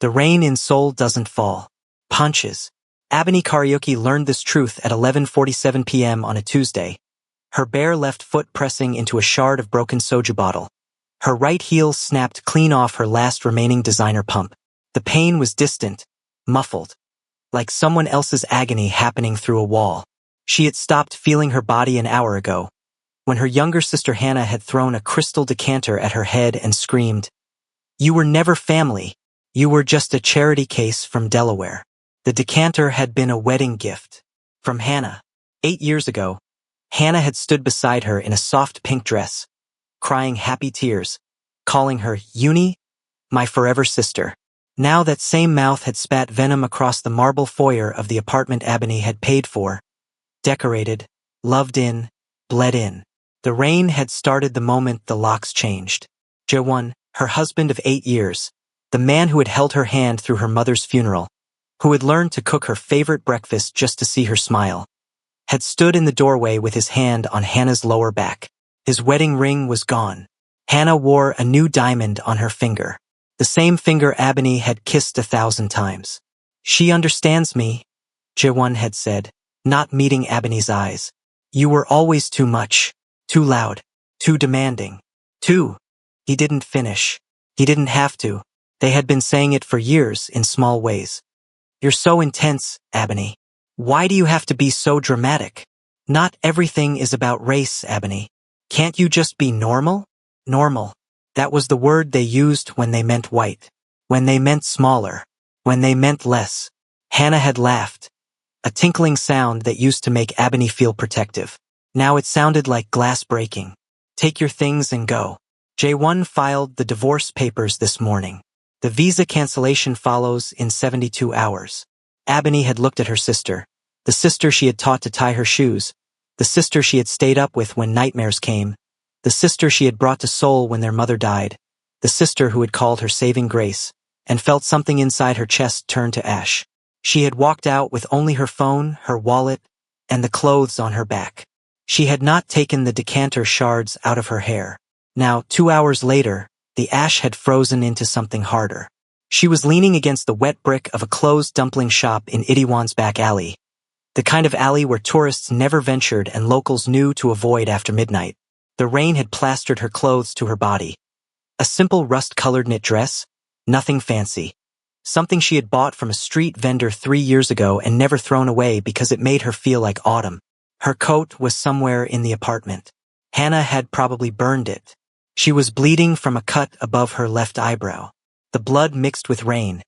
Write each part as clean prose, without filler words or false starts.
The rain in Seoul doesn't fall. Punches. Abeni Karaoke learned this truth at 11:47 p.m. on a Tuesday, her bare left foot pressing into a shard of broken soju bottle. Her right heel snapped clean off her last remaining designer pump. The pain was distant, muffled, like someone else's agony happening through a wall. She had stopped feeling her body an hour ago, when her younger sister Hannah had thrown a crystal decanter at her head and screamed, "You were never family. You were just a charity case from Delaware." The decanter had been a wedding gift from Hannah. 8 years ago, Hannah had stood beside her in a soft pink dress, crying happy tears, calling her Uni, my forever sister. Now that same mouth had spat venom across the marble foyer of the apartment Abeni had paid for, decorated, loved in, bled in. The rain had started the moment the locks changed. Jaewon, her husband of 8 years, the man who had held her hand through her mother's funeral, who had learned to cook her favorite breakfast just to see her smile, had stood in the doorway with his hand on Hannah's lower back. His wedding ring was gone. Hannah wore a new diamond on her finger, the same finger Abeni had kissed 1,000 times. "She understands me," Jaewon had said, not meeting Abeni's eyes. "You were always too much, too loud, too demanding, too—" He didn't finish. He didn't have to. They had been saying it for years in small ways. "You're so intense, Abeni. Why do you have to be so dramatic? Not everything is about race, Abeni. Can't you just be normal?" Normal. That was the word they used when they meant white, when they meant smaller, when they meant less. Hannah had laughed, a tinkling sound that used to make Abeni feel protective. Now it sounded like glass breaking. "Take your things and go." Jaewon filed the divorce papers this morning. The visa cancellation follows in 72 hours. Abeni had looked at her sister, the sister she had taught to tie her shoes, the sister she had stayed up with when nightmares came, the sister she had brought to Seoul when their mother died, the sister who had called her saving grace, and felt something inside her chest turn to ash. She had walked out with only her phone, her wallet, and the clothes on her back. She had not taken the decanter shards out of her hair. Now, 2 hours later, the ash had frozen into something harder. She was leaning against the wet brick of a closed dumpling shop in Itaewon's back alley, the kind of alley where tourists never ventured and locals knew to avoid after midnight. The rain had plastered her clothes to her body. A simple rust-colored knit dress, nothing fancy. Something she had bought from a street vendor 3 years ago and never thrown away because it made her feel like autumn. Her coat was somewhere in the apartment. Hannah had probably burned it. She was bleeding from a cut above her left eyebrow. The blood mixed with rain,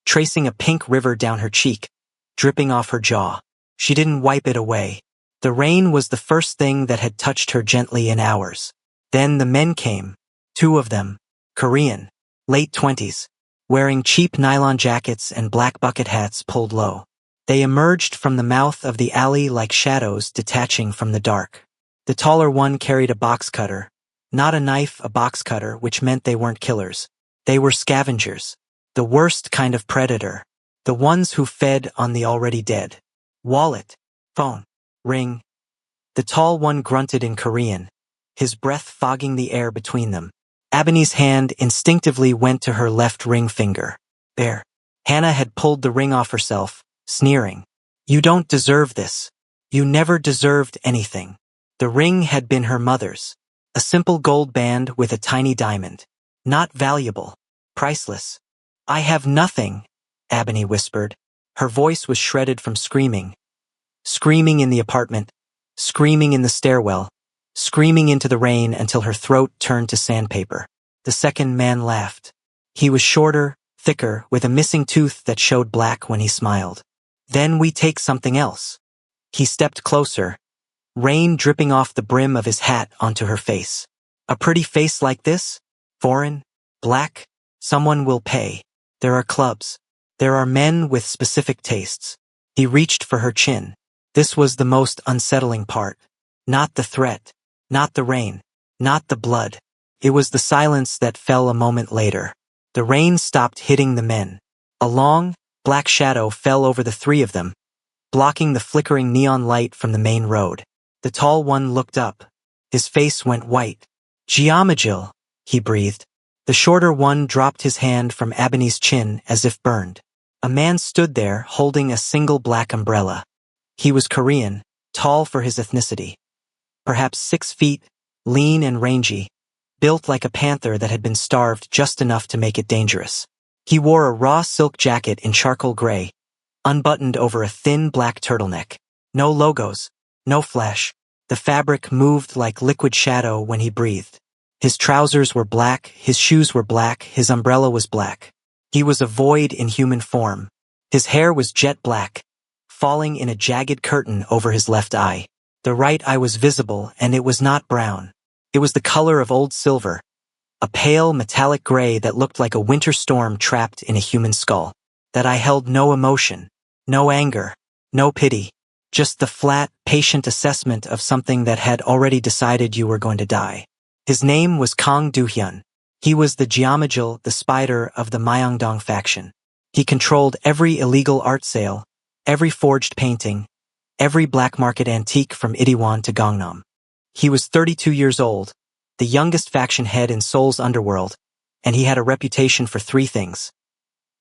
tracing a pink river down her cheek, dripping off her jaw. She didn't wipe it away. The rain was the first thing that had touched her gently in hours. Then the men came, 2 of them, Korean, late 20s, wearing cheap nylon jackets and black bucket hats pulled low. They emerged from the mouth of the alley like shadows detaching from the dark. The taller one carried a box cutter, not a knife, a box cutter, which meant they weren't killers. They were scavengers, the worst kind of predator, the ones who fed on the already dead. Wallet, phone, ring. The tall one grunted in Korean, his breath fogging the air between them. Abeni's hand instinctively went to her left ring finger. There. Hannah had pulled the ring off herself, sneering. "You don't deserve this. You never deserved anything." The ring had been her mother's. A simple gold band with a tiny diamond. Not valuable. Priceless. "I have nothing," Abeni whispered. Her voice was shredded from screaming. Screaming in the apartment, screaming in the stairwell, screaming into the rain until her throat turned to sandpaper. The second man laughed. He was shorter, thicker, with a missing tooth that showed black when he smiled. "Then we take something else." He stepped closer, rain dripping off the brim of his hat onto her face. "A pretty face like this? Foreign? Black? Someone will pay. There are clubs. There are men with specific tastes." He reached for her chin. This was the most unsettling part. Not the threat. Not the rain. Not the blood. It was the silence that fell a moment later. The rain stopped hitting the men. A long, black shadow fell over the 3 of them, blocking the flickering neon light from the main road. The tall one looked up. His face went white. "Geomagil," he breathed. The shorter one dropped his hand from Ebony's chin as if burned. A man stood there holding a single black umbrella. He was Korean, tall for his ethnicity. Perhaps 6 feet, lean and rangy, built like a panther that had been starved just enough to make it dangerous. He wore a raw silk jacket in charcoal gray, unbuttoned over a thin black turtleneck. No logos, no flash. The fabric moved like liquid shadow when he breathed. His trousers were black, his shoes were black, his umbrella was black. He was a void in human form. His hair was jet black, falling in a jagged curtain over his left eye. The right eye was visible, and it was not brown. It was the color of old silver, a pale metallic gray that looked like a winter storm trapped in a human skull. That eye held no emotion, no anger, no pity, just the flat, patient assessment of something that had already decided you were going to die. His name was Kang Do-hyun. He was the Geomagil, the spider of the Myeongdong faction. He controlled every illegal art sale, every forged painting, every black market antique from Itaewon to Gangnam. He was 32 years old, the youngest faction head in Seoul's underworld, and he had a reputation for 3 things: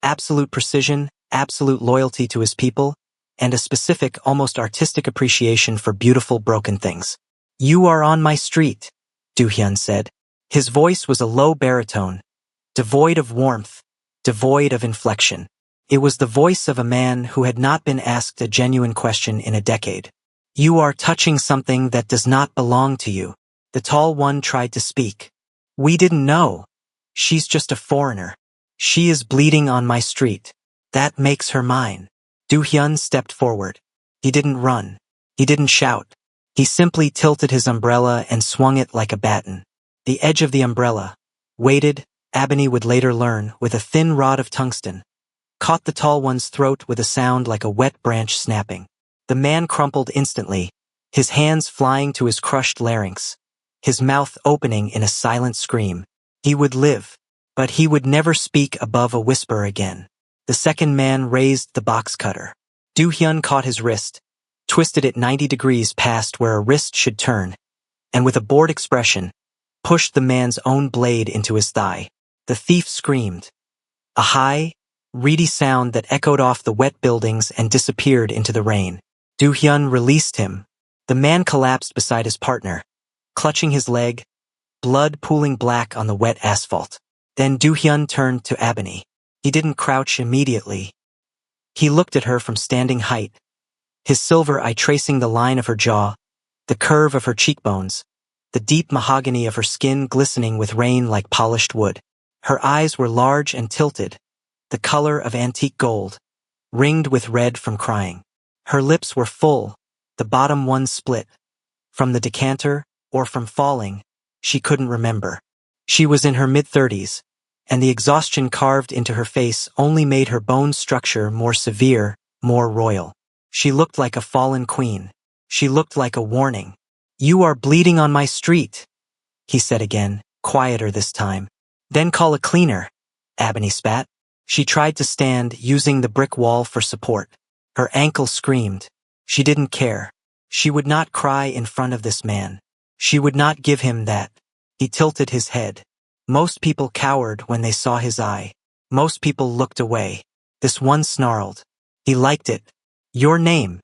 absolute precision, absolute loyalty to his people, and a specific, almost artistic appreciation for beautiful broken things. "You are on my street," Do-hyun said. His voice was a low baritone, devoid of warmth, devoid of inflection. It was the voice of a man who had not been asked a genuine question in a decade. "You are touching something that does not belong to you." The tall one tried to speak. "We didn't know. She's just a foreigner. She is bleeding on my street. That makes her mine." Do-hyun stepped forward. He didn't run. He didn't shout. He simply tilted his umbrella and swung it like a baton. The edge of the umbrella, weighted, Ebony would later learn, with a thin rod of tungsten, caught the tall one's throat with a sound like a wet branch snapping. The man crumpled instantly, his hands flying to his crushed larynx, his mouth opening in a silent scream. He would live, but he would never speak above a whisper again. The second man raised the box cutter. Do-hyun caught his wrist, twisted it 90 degrees past where a wrist should turn, and with a bored expression, pushed the man's own blade into his thigh. The thief screamed. A high, reedy sound that echoed off the wet buildings and disappeared into the rain. Do-hyun released him. The man collapsed beside his partner, clutching his leg, blood pooling black on the wet asphalt. Then Do-hyun turned to Ebony. He didn't crouch immediately. He looked at her from standing height, his silver eye tracing the line of her jaw, the curve of her cheekbones, the deep mahogany of her skin glistening with rain like polished wood. Her eyes were large and tilted, the color of antique gold, ringed with red from crying. Her lips were full, the bottom one split. From the decanter, or from falling, she couldn't remember. She was in her mid-30s, and the exhaustion carved into her face only made her bone structure more severe, more royal. She looked like a fallen queen. She looked like a warning. "You are bleeding on my street," he said again, quieter this time. "Then call a cleaner," Ebony spat. She tried to stand, using the brick wall for support. Her ankle screamed. She didn't care. She would not cry in front of this man. She would not give him that. He tilted his head. Most people cowered when they saw his eye. Most people looked away. This one snarled. He liked it. "Your name.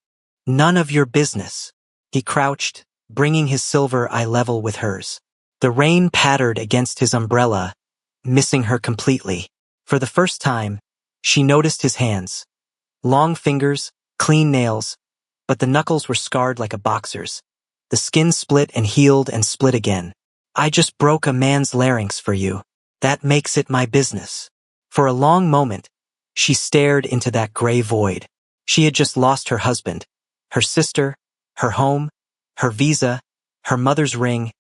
None of your business." He crouched, bringing his silver eye level with hers. The rain pattered against his umbrella, missing her completely. For the first time, she noticed his hands. Long fingers, clean nails, but the knuckles were scarred like a boxer's. The skin split and healed and split again. "I just broke a man's larynx for you. That makes it my business." For a long moment, she stared into that gray void. She had just lost her husband, her sister, her home, her visa, her mother's ring,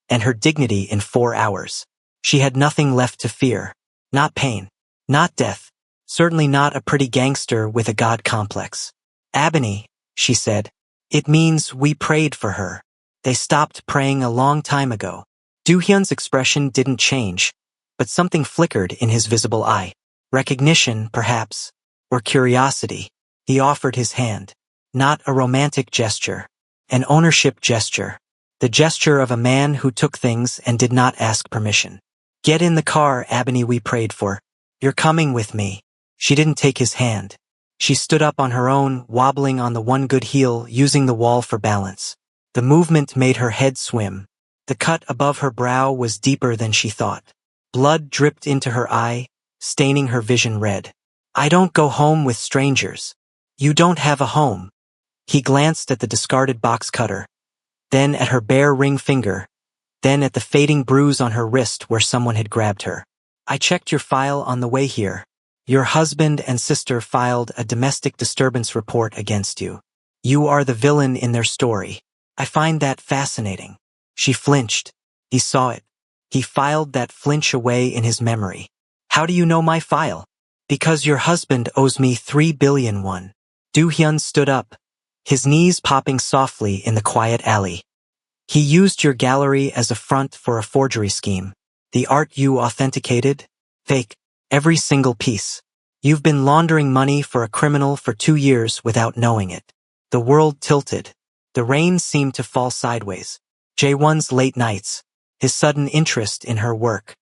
and her dignity in 4 hours. She had nothing left to fear. Not pain. Not death. Certainly not a pretty gangster with a god complex. "Ebony," she said. "It means we prayed for her. They stopped praying a long time ago." Do-hyun's expression didn't change, but something flickered in his visible eye. Recognition, perhaps, or curiosity. He offered his hand. Not a romantic gesture. An ownership gesture. The gesture of a man who took things and did not ask permission. Get in the car, Ebony, we prayed for. You're coming with me. She didn't take his hand. She stood up on her own, wobbling on the one good heel, using the wall for balance. The movement made her head swim. The cut above her brow was deeper than she thought. Blood dripped into her eye, staining her vision red. I don't go home with strangers. You don't have a home. He glanced at the discarded box cutter, then at her bare ring finger, then at the fading bruise on her wrist where someone had grabbed her. I checked your file on the way here. Your husband and sister filed a domestic disturbance report against you. You are the villain in their story. I find that fascinating. She flinched. He saw it. He filed that flinch away in his memory. How do you know my file? Because your husband owes me 3 billion won. Do-hyun stood up, his knees popping softly in the quiet alley. He used your gallery as a front for a forgery scheme. The art you authenticated? Fake. Every single piece. You've been laundering money for a criminal for 2 years without knowing it. The world tilted. The rain seemed to fall sideways. Jae-won's late nights, his sudden interest in her work,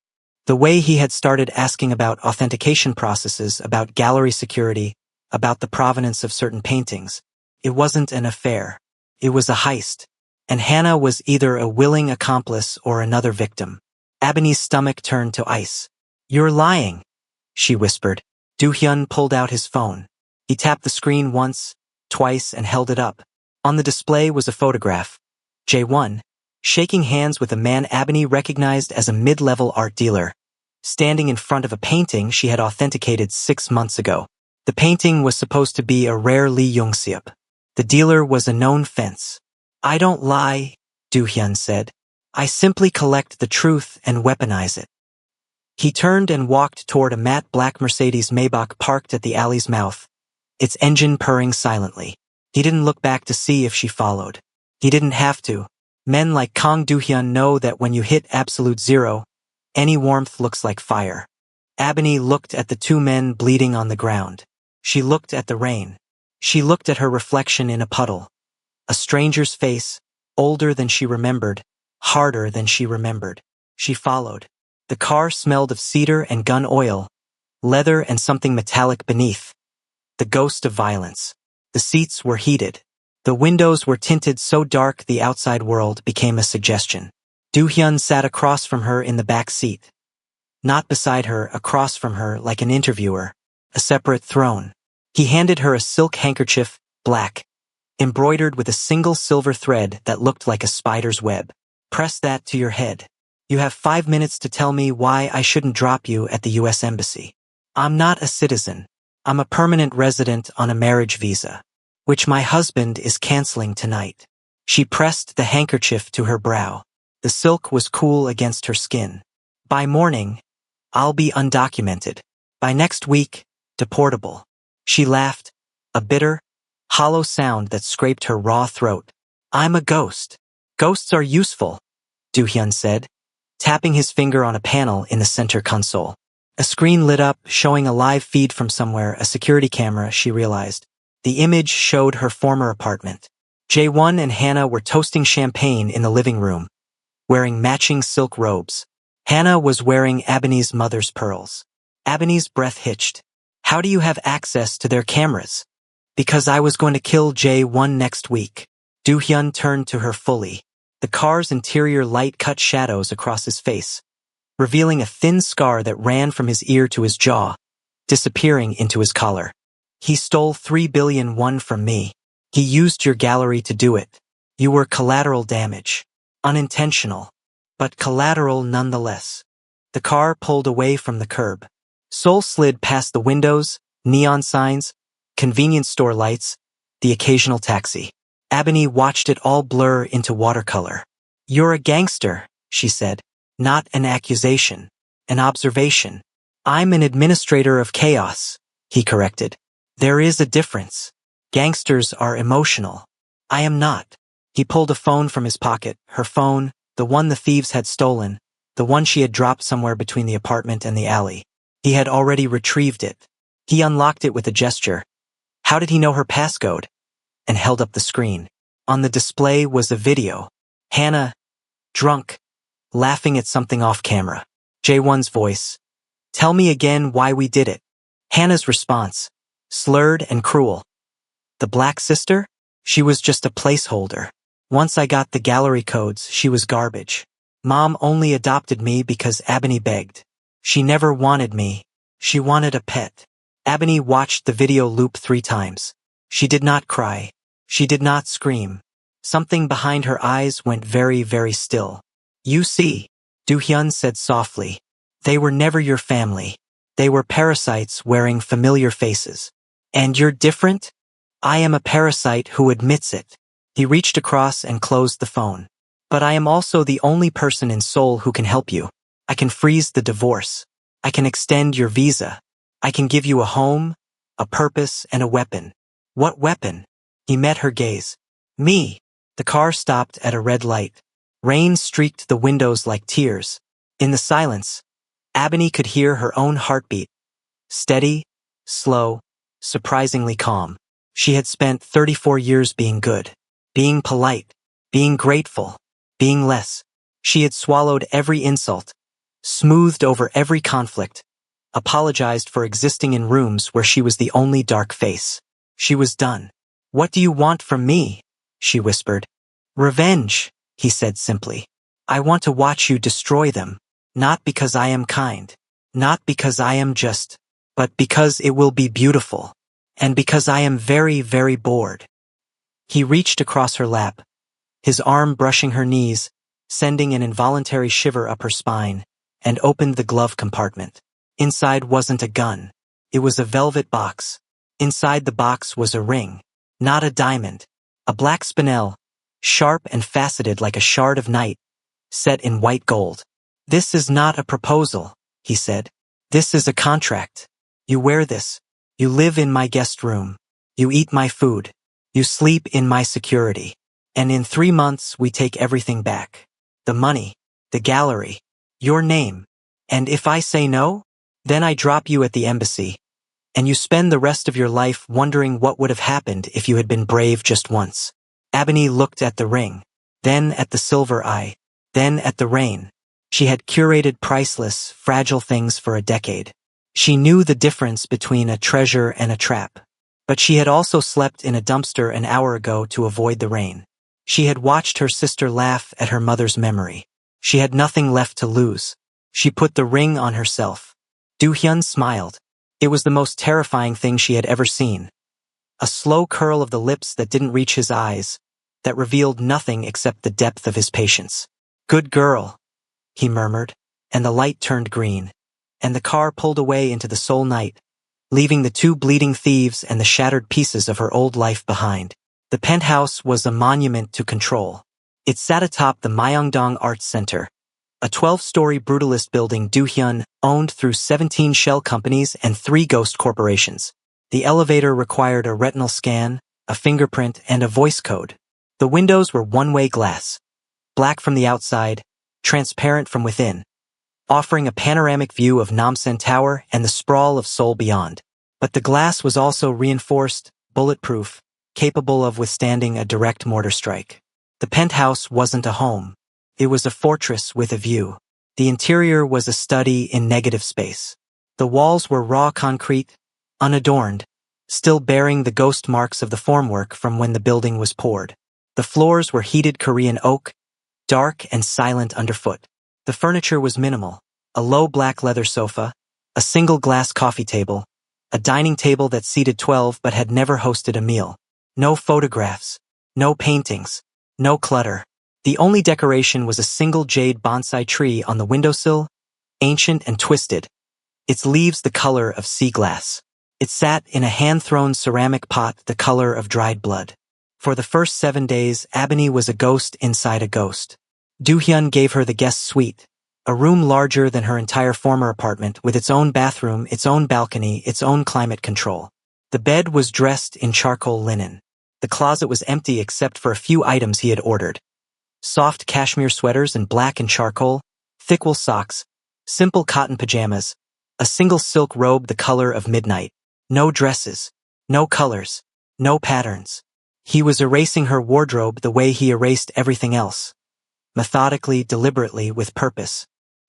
the way he had started asking about authentication processes, about gallery security, about the provenance of certain paintings. It wasn't an affair. It was a heist. And Hannah was either a willing accomplice or another victim. Ebony's stomach turned to ice. You're lying, she whispered. Do-hyun pulled out his phone. He tapped the screen once, twice, and held it up. On the display was a photograph. Jae-won, shaking hands with a man Ebony recognized as a mid-level art dealer, standing in front of a painting she had authenticated 6 months ago. The painting was supposed to be a rare Lee Young-seop. The dealer was a known fence. I don't lie, Do-hyun said. I simply collect the truth and weaponize it. He turned and walked toward a matte black Mercedes Maybach parked at the alley's mouth, its engine purring silently. He didn't look back to see if she followed. He didn't have to. Men like Kang Do-hyun know that when you hit absolute zero, any warmth looks like fire. Ebony looked at the 2 men bleeding on the ground. She looked at the rain. She looked at her reflection in a puddle. A stranger's face, older than she remembered, harder than she remembered. She followed. The car smelled of cedar and gun oil, leather and something metallic beneath. The ghost of violence. The seats were heated. The windows were tinted so dark the outside world became a suggestion. Do-hyun sat across from her in the back seat. Not beside her, across from her like an interviewer, a separate throne. He handed her a silk handkerchief, black, embroidered with a single silver thread that looked like a spider's web. Press that to your head. You have 5 minutes to tell me why I shouldn't drop you at the U.S. Embassy. I'm not a citizen. I'm a permanent resident on a marriage visa, which my husband is canceling tonight. She pressed the handkerchief to her brow. The silk was cool against her skin. By morning, I'll be undocumented. By next week, deportable. She laughed, a bitter, hollow sound that scraped her raw throat. I'm a ghost. Ghosts are useful, Do-hyun said, tapping his finger on a panel in the center console. A screen lit up, showing a live feed from somewhere, a security camera, she realized. The image showed her former apartment. Jae-won and Hannah were toasting champagne in the living room, wearing matching silk robes. Hannah was wearing Ebony's mother's pearls. Ebony's breath hitched. How do you have access to their cameras? Because I was going to kill Jae-won next week. Do-hyun turned to her fully. The car's interior light cut shadows across his face, revealing a thin scar that ran from his ear to his jaw, disappearing into his collar. He stole 3 billion won from me. He used your gallery to do it. You were collateral damage. Unintentional, but collateral nonetheless. The car pulled away from the curb. Seoul slid past the windows, neon signs, convenience store lights, the occasional taxi. Ebony watched it all blur into watercolor. You're a gangster, she said. Not an accusation. An observation. I'm an administrator of chaos, he corrected. There is a difference. Gangsters are emotional. I am not. He pulled a phone from his pocket, her phone, the one the thieves had stolen, the one she had dropped somewhere between the apartment and the alley. He had already retrieved it. He unlocked it with a gesture. How did he know her passcode? And held up the screen. On the display was a video. Hannah, drunk, laughing at something off camera. Jae-won's voice. Tell me again why we did it. Hannah's response. Slurred and cruel. The black sister? She was just a placeholder. Once I got the gallery codes, she was garbage. Mom only adopted me because Ebony begged. She never wanted me. She wanted a pet. Ebony watched the video loop 3 times. She did not cry. She did not scream. Something behind her eyes went very, very still. You see, Do-hyun said softly. They were never your family. They were parasites wearing familiar faces. And you're different? I am a parasite who admits it. He reached across and closed the phone. But I am also the only person in Seoul who can help you. I can freeze the divorce. I can extend your visa. I can give you a home, a purpose, and a weapon. What weapon? He met her gaze. Me. The car stopped at a red light. Rain streaked the windows like tears. In the silence, Ebony could hear her own heartbeat. Steady, slow, surprisingly calm. She had spent 34 years being good, being polite, being grateful, being less. She had swallowed every insult, smoothed over every conflict, apologized for existing in rooms where she was the only dark face. She was done. What do you want from me? She whispered. Revenge, he said simply. I want to watch you destroy them, not because I am kind, not because I am just, but because it will be beautiful, and because I am very, very bored. He reached across her lap, his arm brushing her knees, sending an involuntary shiver up her spine, and opened the glove compartment. Inside wasn't a gun. It was a velvet box. Inside the box was a ring, not a diamond, a black spinel, sharp and faceted like a shard of night, set in white gold. This is not a proposal, he said. This is a contract. You wear this. You live in my guest room. You eat my food. You sleep in my security. And in 3 months we take everything back. The money, the gallery, your name. And if I say no, then I drop you at the embassy. And you spend the rest of your life wondering what would have happened if you had been brave just once. Ebony looked at the ring, then at the silver eye, then at the rain. She had curated priceless, fragile things for a decade. She knew the difference between a treasure and a trap. But she had also slept in a dumpster an hour ago to avoid the rain. She had watched her sister laugh at her mother's memory. She had nothing left to lose. She put the ring on herself. Do-hyun smiled. It was the most terrifying thing she had ever seen. A slow curl of the lips that didn't reach his eyes, that revealed nothing except the depth of his patience. Good girl, he murmured, and the light turned green, and the car pulled away into the Seoul night, leaving the 2 bleeding thieves and the shattered pieces of her old life behind. The penthouse was a monument to control. It sat atop the Myeongdong Arts Center, a 12-story brutalist building Do-hyun owned through 17 shell companies and 3 ghost corporations. The elevator required a retinal scan, a fingerprint, and a voice code. The windows were one-way glass, black from the outside, transparent from within, offering a panoramic view of Namsan Tower and the sprawl of Seoul beyond. But the glass was also reinforced, bulletproof, capable of withstanding a direct mortar strike. The penthouse wasn't a home. It was a fortress with a view. The interior was a study in negative space. The walls were raw concrete, unadorned, still bearing the ghost marks of the formwork from when the building was poured. The floors were heated Korean oak, dark and silent underfoot. The furniture was minimal, a low black leather sofa, a single glass coffee table, a dining table that seated 12 but had never hosted a meal. No photographs, no paintings, no clutter. The only decoration was a single jade bonsai tree on the windowsill, ancient and twisted, its leaves the color of sea glass. It sat in a hand-thrown ceramic pot the color of dried blood. For the first 7 days, Ebony was a ghost inside a ghost. Do-hyun gave her the guest suite, a room larger than her entire former apartment with its own bathroom, its own balcony, its own climate control. The bed was dressed in charcoal linen. The closet was empty except for a few items he had ordered. Soft cashmere sweaters in black and charcoal, thick wool socks, simple cotton pajamas, a single silk robe the color of midnight. No dresses, no colors, no patterns. He was erasing her wardrobe the way he erased everything else. Methodically, deliberately, with purpose.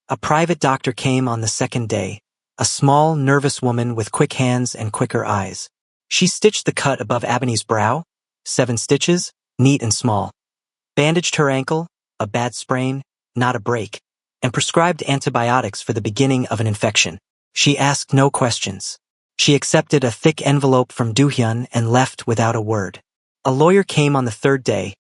A private doctor came on the second day, a small, nervous woman with quick hands and quicker eyes. She stitched the cut above Ebony's brow, 7 stitches, neat and small, bandaged her ankle, a bad sprain, not a break, and prescribed antibiotics for the beginning of an infection. She asked no questions. She accepted a thick envelope from Do-hyun and left without a word. A lawyer came on the third day,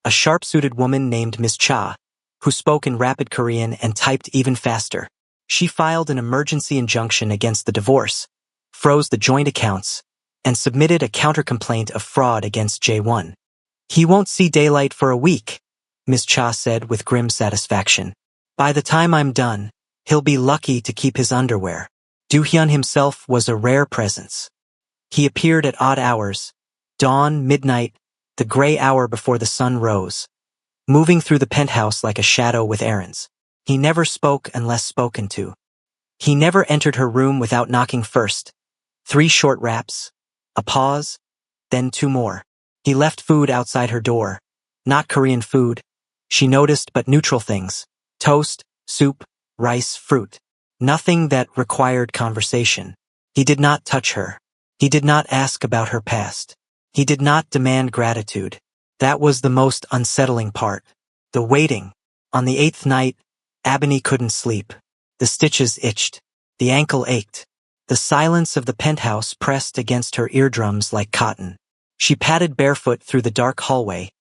a sharp-suited woman named Ms. Cha, who spoke in rapid Korean and typed even faster. She filed an emergency injunction against the divorce, froze the joint accounts, and submitted a counter-complaint of fraud against Jae-won. "He won't see daylight for a week," Ms. Cha said with grim satisfaction. "By the time I'm done, he'll be lucky to keep his underwear." Do-hyun himself was a rare presence. He appeared at odd hours, dawn, midnight, the gray hour before the sun rose, moving through the penthouse like a shadow with errands. He never spoke unless spoken to. He never entered her room without knocking first. 3 short raps, a pause, then 2 more. He left food outside her door. Not Korean food, she noticed, but neutral things. Toast, soup, rice, fruit. Nothing that required conversation. He did not touch her. He did not ask about her past. He did not demand gratitude. That was the most unsettling part. The waiting. On the 8th night, Ebony couldn't sleep. The stitches itched. The ankle ached. The silence of the penthouse pressed against her eardrums like cotton. She padded barefoot through the dark hallway,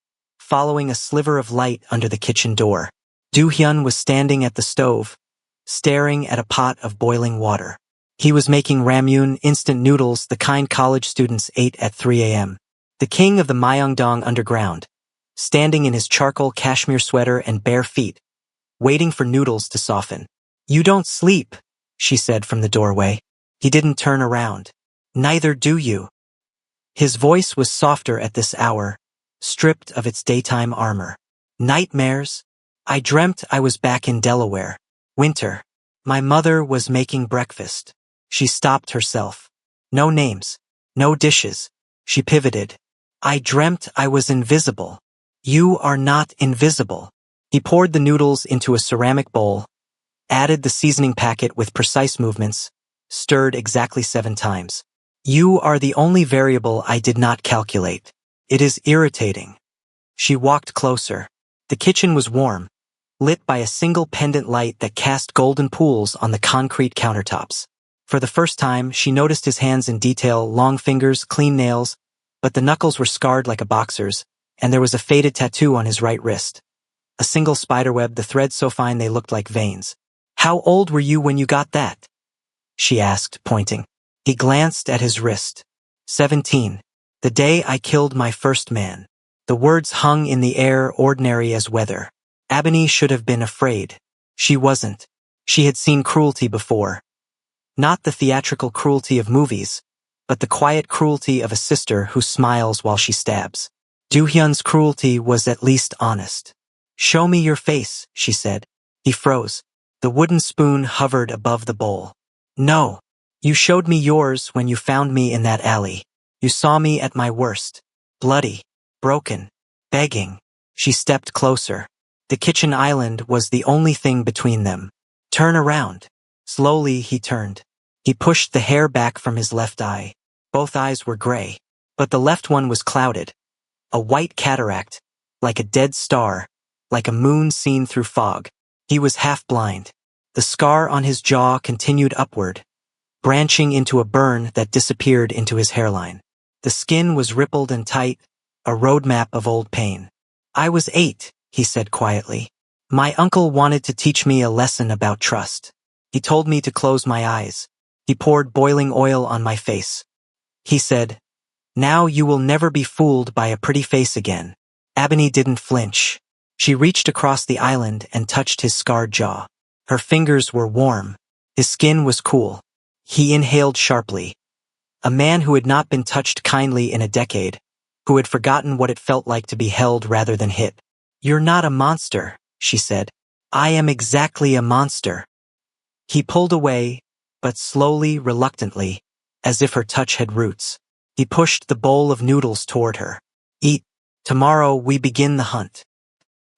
following a sliver of light under the kitchen door. Do-hyun was standing at the stove, staring at a pot of boiling water. He was making ramyun, instant noodles, the kind college students ate at 3 a.m. The king of the Myeongdong underground, standing in his charcoal cashmere sweater and bare feet, waiting for noodles to soften. "You don't sleep," she said from the doorway. He didn't turn around. "Neither do you." His voice was softer at this hour, stripped of its daytime armor. "Nightmares? I dreamt I was back in Delaware. Winter. My mother was making breakfast." She stopped herself. No names. No dishes. She pivoted. "I dreamt I was invisible." "You are not invisible." He poured the noodles into a ceramic bowl, added the seasoning packet with precise movements, stirred exactly 7 times. "You are the only variable I did not calculate. It is irritating." She walked closer. The kitchen was warm, lit by a single pendant light that cast golden pools on the concrete countertops. For the first time, she noticed his hands in detail, long fingers, clean nails, but the knuckles were scarred like a boxer's, and there was a faded tattoo on his right wrist. A single spiderweb, the threads so fine they looked like veins. "How old were you when you got that?" she asked, pointing. He glanced at his wrist. 17. "The day I killed my first man." The words hung in the air, ordinary as weather. Ebony should have been afraid. She wasn't. She had seen cruelty before. Not the theatrical cruelty of movies, but the quiet cruelty of a sister who smiles while she stabs. Do-hyun's cruelty was at least honest. "Show me your face," she said. He froze. The wooden spoon hovered above the bowl. "No. You showed me yours when you found me in that alley. You saw me at my worst. Bloody, broken, begging." She stepped closer. The kitchen island was the only thing between them. "Turn around." Slowly he turned. He pushed the hair back from his left eye. Both eyes were gray, but the left one was clouded. A white cataract, like a dead star, like a moon seen through fog. He was half blind. The scar on his jaw continued upward, branching into a burn that disappeared into his hairline. The skin was rippled and tight, a roadmap of old pain. "I was 8, he said quietly. "My uncle wanted to teach me a lesson about trust. He told me to close my eyes. He poured boiling oil on my face. He said, 'Now you will never be fooled by a pretty face again.'" Ebony didn't flinch. She reached across the island and touched his scarred jaw. Her fingers were warm. His skin was cool. He inhaled sharply. A man who had not been touched kindly in a decade, who had forgotten what it felt like to be held rather than hit. "You're not a monster," she said. "I am exactly a monster." He pulled away, but slowly, reluctantly, as if her touch had roots. He pushed the bowl of noodles toward her. "Eat. Tomorrow we begin the hunt."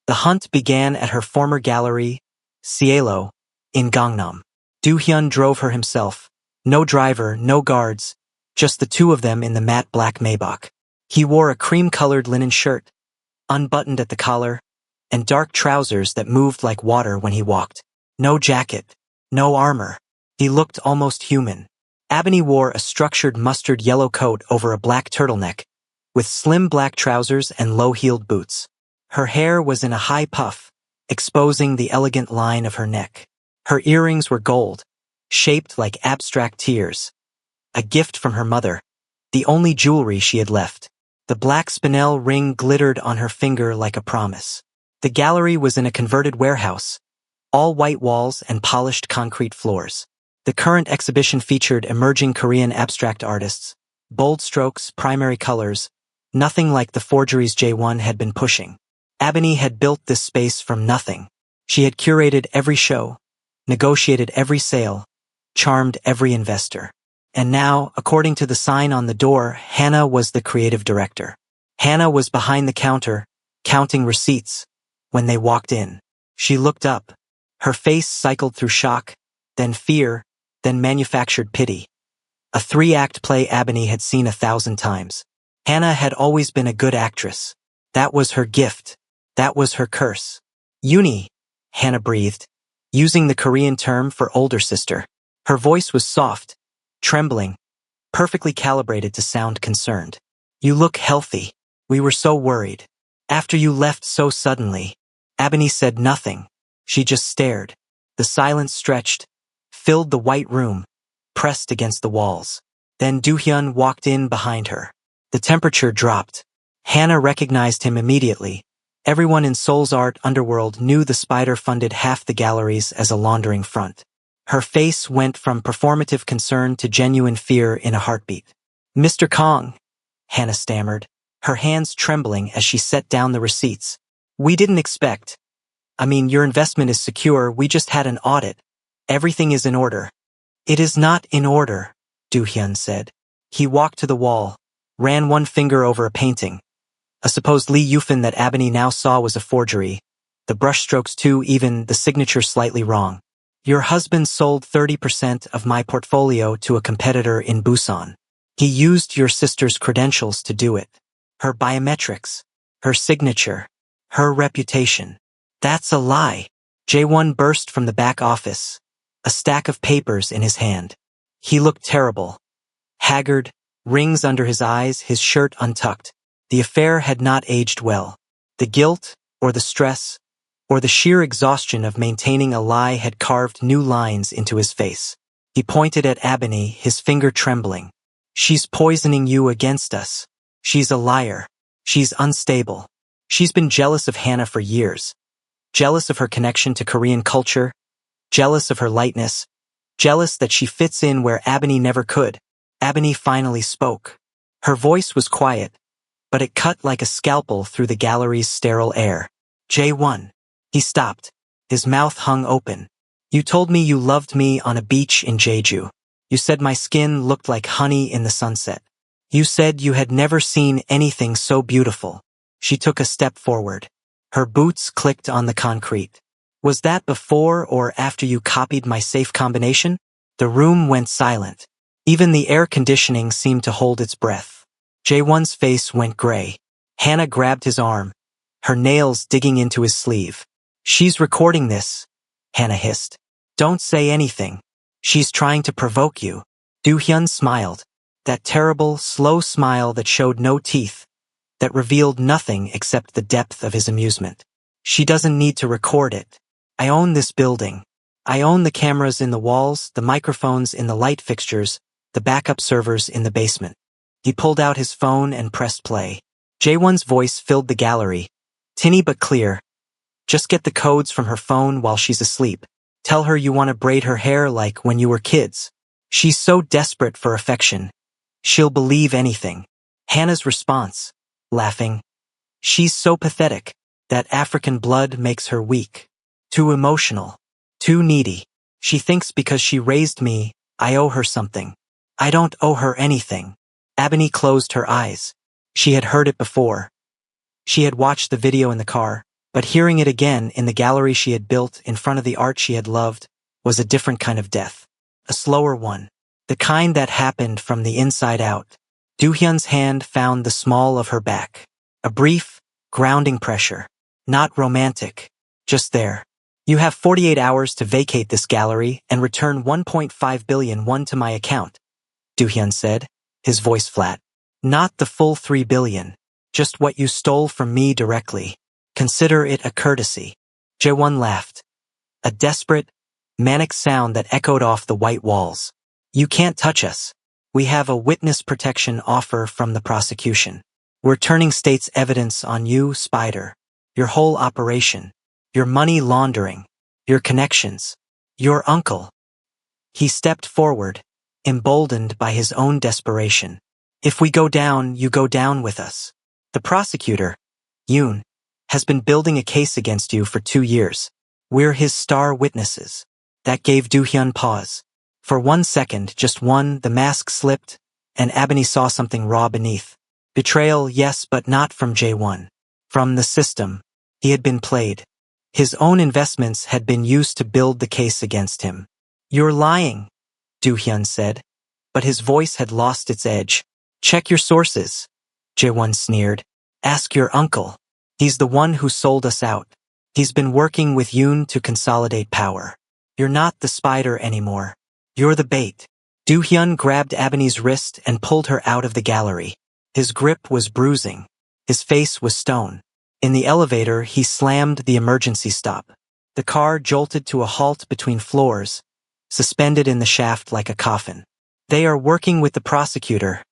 The hunt began at her former gallery, Cielo, in Gangnam. Do-hyun drove her himself. No driver, no guards, just the two of them in the matte black Maybach. He wore a cream-colored linen shirt, unbuttoned at the collar, and dark trousers that moved like water when he walked. No jacket, no armor. He looked almost human. Ebony wore a structured mustard yellow coat over a black turtleneck, with slim black trousers and low-heeled boots. Her hair was in a high puff, exposing the elegant line of her neck. Her earrings were gold, shaped like abstract tears. A gift from her mother, the only jewelry she had left. The black spinel ring glittered on her finger like a promise. The gallery was in a converted warehouse, all white walls and polished concrete floors. The current exhibition featured emerging Korean abstract artists, bold strokes, primary colors, nothing like the forgeries Jae-won had been pushing. Ebony had built this space from nothing. She had curated every show, negotiated every sale, charmed every investor. And now, according to the sign on the door, Hannah was the creative director. Hannah was behind the counter, counting receipts. When they walked in, she looked up. Her face cycled through shock, then fear, then manufactured pity. A 3-act play Ebony had seen 1,000 times. Hannah had always been a good actress. That was her gift. That was her curse. Uni, Hannah breathed, using the Korean term for older sister. Her voice was soft, trembling, perfectly calibrated to sound concerned. You look healthy. We were so worried. After you left so suddenly. Ebony said nothing. She just stared. The silence stretched, filled the white room, pressed against the walls. Then Do-hyun walked in behind her. The temperature dropped. Hannah recognized him immediately. Everyone in Seoul's art underworld knew the spider funded half the galleries as a laundering front. Her face went from performative concern to genuine fear in a heartbeat. Mr. Kong, Hannah stammered, her hands trembling as she set down the receipts. We didn't expect. Your investment is secure, we just had an audit. Everything is in order. It is not in order, Do-hyun said. He walked to the wall, ran one finger over a painting. A supposed Lee Yufin that Ebony now saw was a forgery. The brushstrokes too, even the signature slightly wrong. Your husband sold 30% of my portfolio to a competitor in Busan. He used your sister's credentials to do it. Her biometrics, her signature, her reputation. That's a lie. Jae-won burst from the back office, a stack of papers in his hand. He looked terrible. Haggard, rings under his eyes, his shirt untucked. The affair had not aged well. The guilt, or the stress, or the sheer exhaustion of maintaining a lie had carved new lines into his face. He pointed at Ebony, his finger trembling. She's poisoning you against us. She's a liar. She's unstable. She's been jealous of Hannah for years. Jealous of her connection to Korean culture. Jealous of her lightness. Jealous that she fits in where Ebony never could. Ebony finally spoke. Her voice was quiet, but it cut like a scalpel through the gallery's sterile air. Jae-won. He stopped. His mouth hung open. You told me you loved me on a beach in Jeju. You said my skin looked like honey in the sunset. You said you had never seen anything so beautiful. She took a step forward. Her boots clicked on the concrete. Was that before or after you copied my safe combination? The room went silent. Even the air conditioning seemed to hold its breath. Jae-won's face went gray. Hannah grabbed his arm, her nails digging into his sleeve. She's recording this, Hannah hissed. Don't say anything. She's trying to provoke you. Do-hyun smiled. That terrible, slow smile that showed no teeth, that revealed nothing except the depth of his amusement. She doesn't need to record it. I own this building. I own the cameras in the walls, the microphones in the light fixtures, the backup servers in the basement. He pulled out his phone and pressed play. Jae-won's voice filled the gallery, tinny but clear. Just get the codes from her phone while she's asleep. Tell her you want to braid her hair like when you were kids. She's so desperate for affection. She'll believe anything. Hannah's response, laughing. She's so pathetic. That African blood makes her weak. Too emotional. Too needy. She thinks because she raised me, I owe her something. I don't owe her anything. Ebony closed her eyes. She had heard it before. She had watched the video in the car, but hearing it again in the gallery she had built in front of the art she had loved, was a different kind of death. A slower one. The kind that happened from the inside out. Do-hyun's hand found the small of her back. A brief, grounding pressure. Not romantic. Just there. You have 48 hours to vacate this gallery and return 1.5 billion won to my account, Do-hyun said, his voice flat. Not the full 3 billion. Just what you stole from me directly. Consider it a courtesy. Jae-won laughed. A desperate, manic sound that echoed off the white walls. You can't touch us. We have a witness protection offer from the prosecution. We're turning state's evidence on you, Spider. Your whole operation. Your money laundering. Your connections. Your uncle. He stepped forward, emboldened by his own desperation. If we go down, you go down with us. The prosecutor, Yoon, has been building a case against you for 2 years. We're his star witnesses. That gave Do-hyun pause. For 1 second, just one, the mask slipped, and Ebony saw something raw beneath. Betrayal, yes, but not from Jae-won. From the system. He had been played. His own investments had been used to build the case against him. You're lying, Do-hyun said, but his voice had lost its edge. Check your sources, Jae-won sneered. Ask your uncle. He's the one who sold us out. He's been working with Yoon to consolidate power. You're not the spider anymore. You're the bait. Do-hyun grabbed Ebony's wrist and pulled her out of the gallery. His grip was bruising. His face was stone. In the elevator, he slammed the emergency stop. The car jolted to a halt between floors, suspended in the shaft like a coffin. They are working with the prosecutor,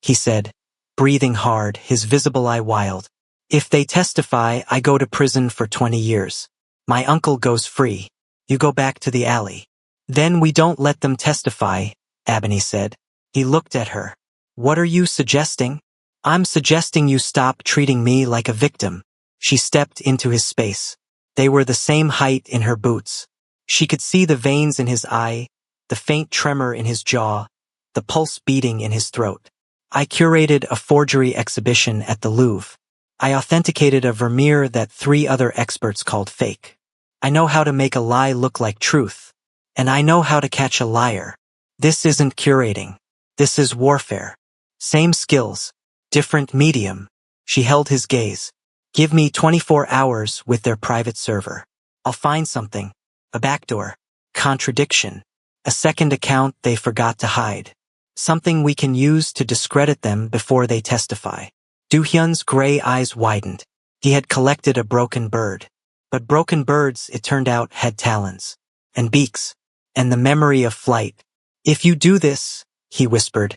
he said, breathing hard, his visible eye wild. If they testify, I go to prison for 20 years. My uncle goes free. You go back to the alley. Then we don't let them testify, Ebony said. He looked at her. What are you suggesting? I'm suggesting you stop treating me like a victim. She stepped into his space. They were the same height in her boots. She could see the veins in his eye, the faint tremor in his jaw, the pulse beating in his throat. I curated a forgery exhibition at the Louvre. I authenticated a Vermeer that 3 other experts called fake. I know how to make a lie look like truth. And I know how to catch a liar. This isn't curating. This is warfare. Same skills. Different medium. She held his gaze. Give me 24 hours with their private server. I'll find something. A backdoor. Contradiction. A second account they forgot to hide. Something we can use to discredit them before they testify. Do-hyun's gray eyes widened. He had collected a broken bird. But broken birds, it turned out, had talons. And beaks. And the memory of flight. If you do this, he whispered,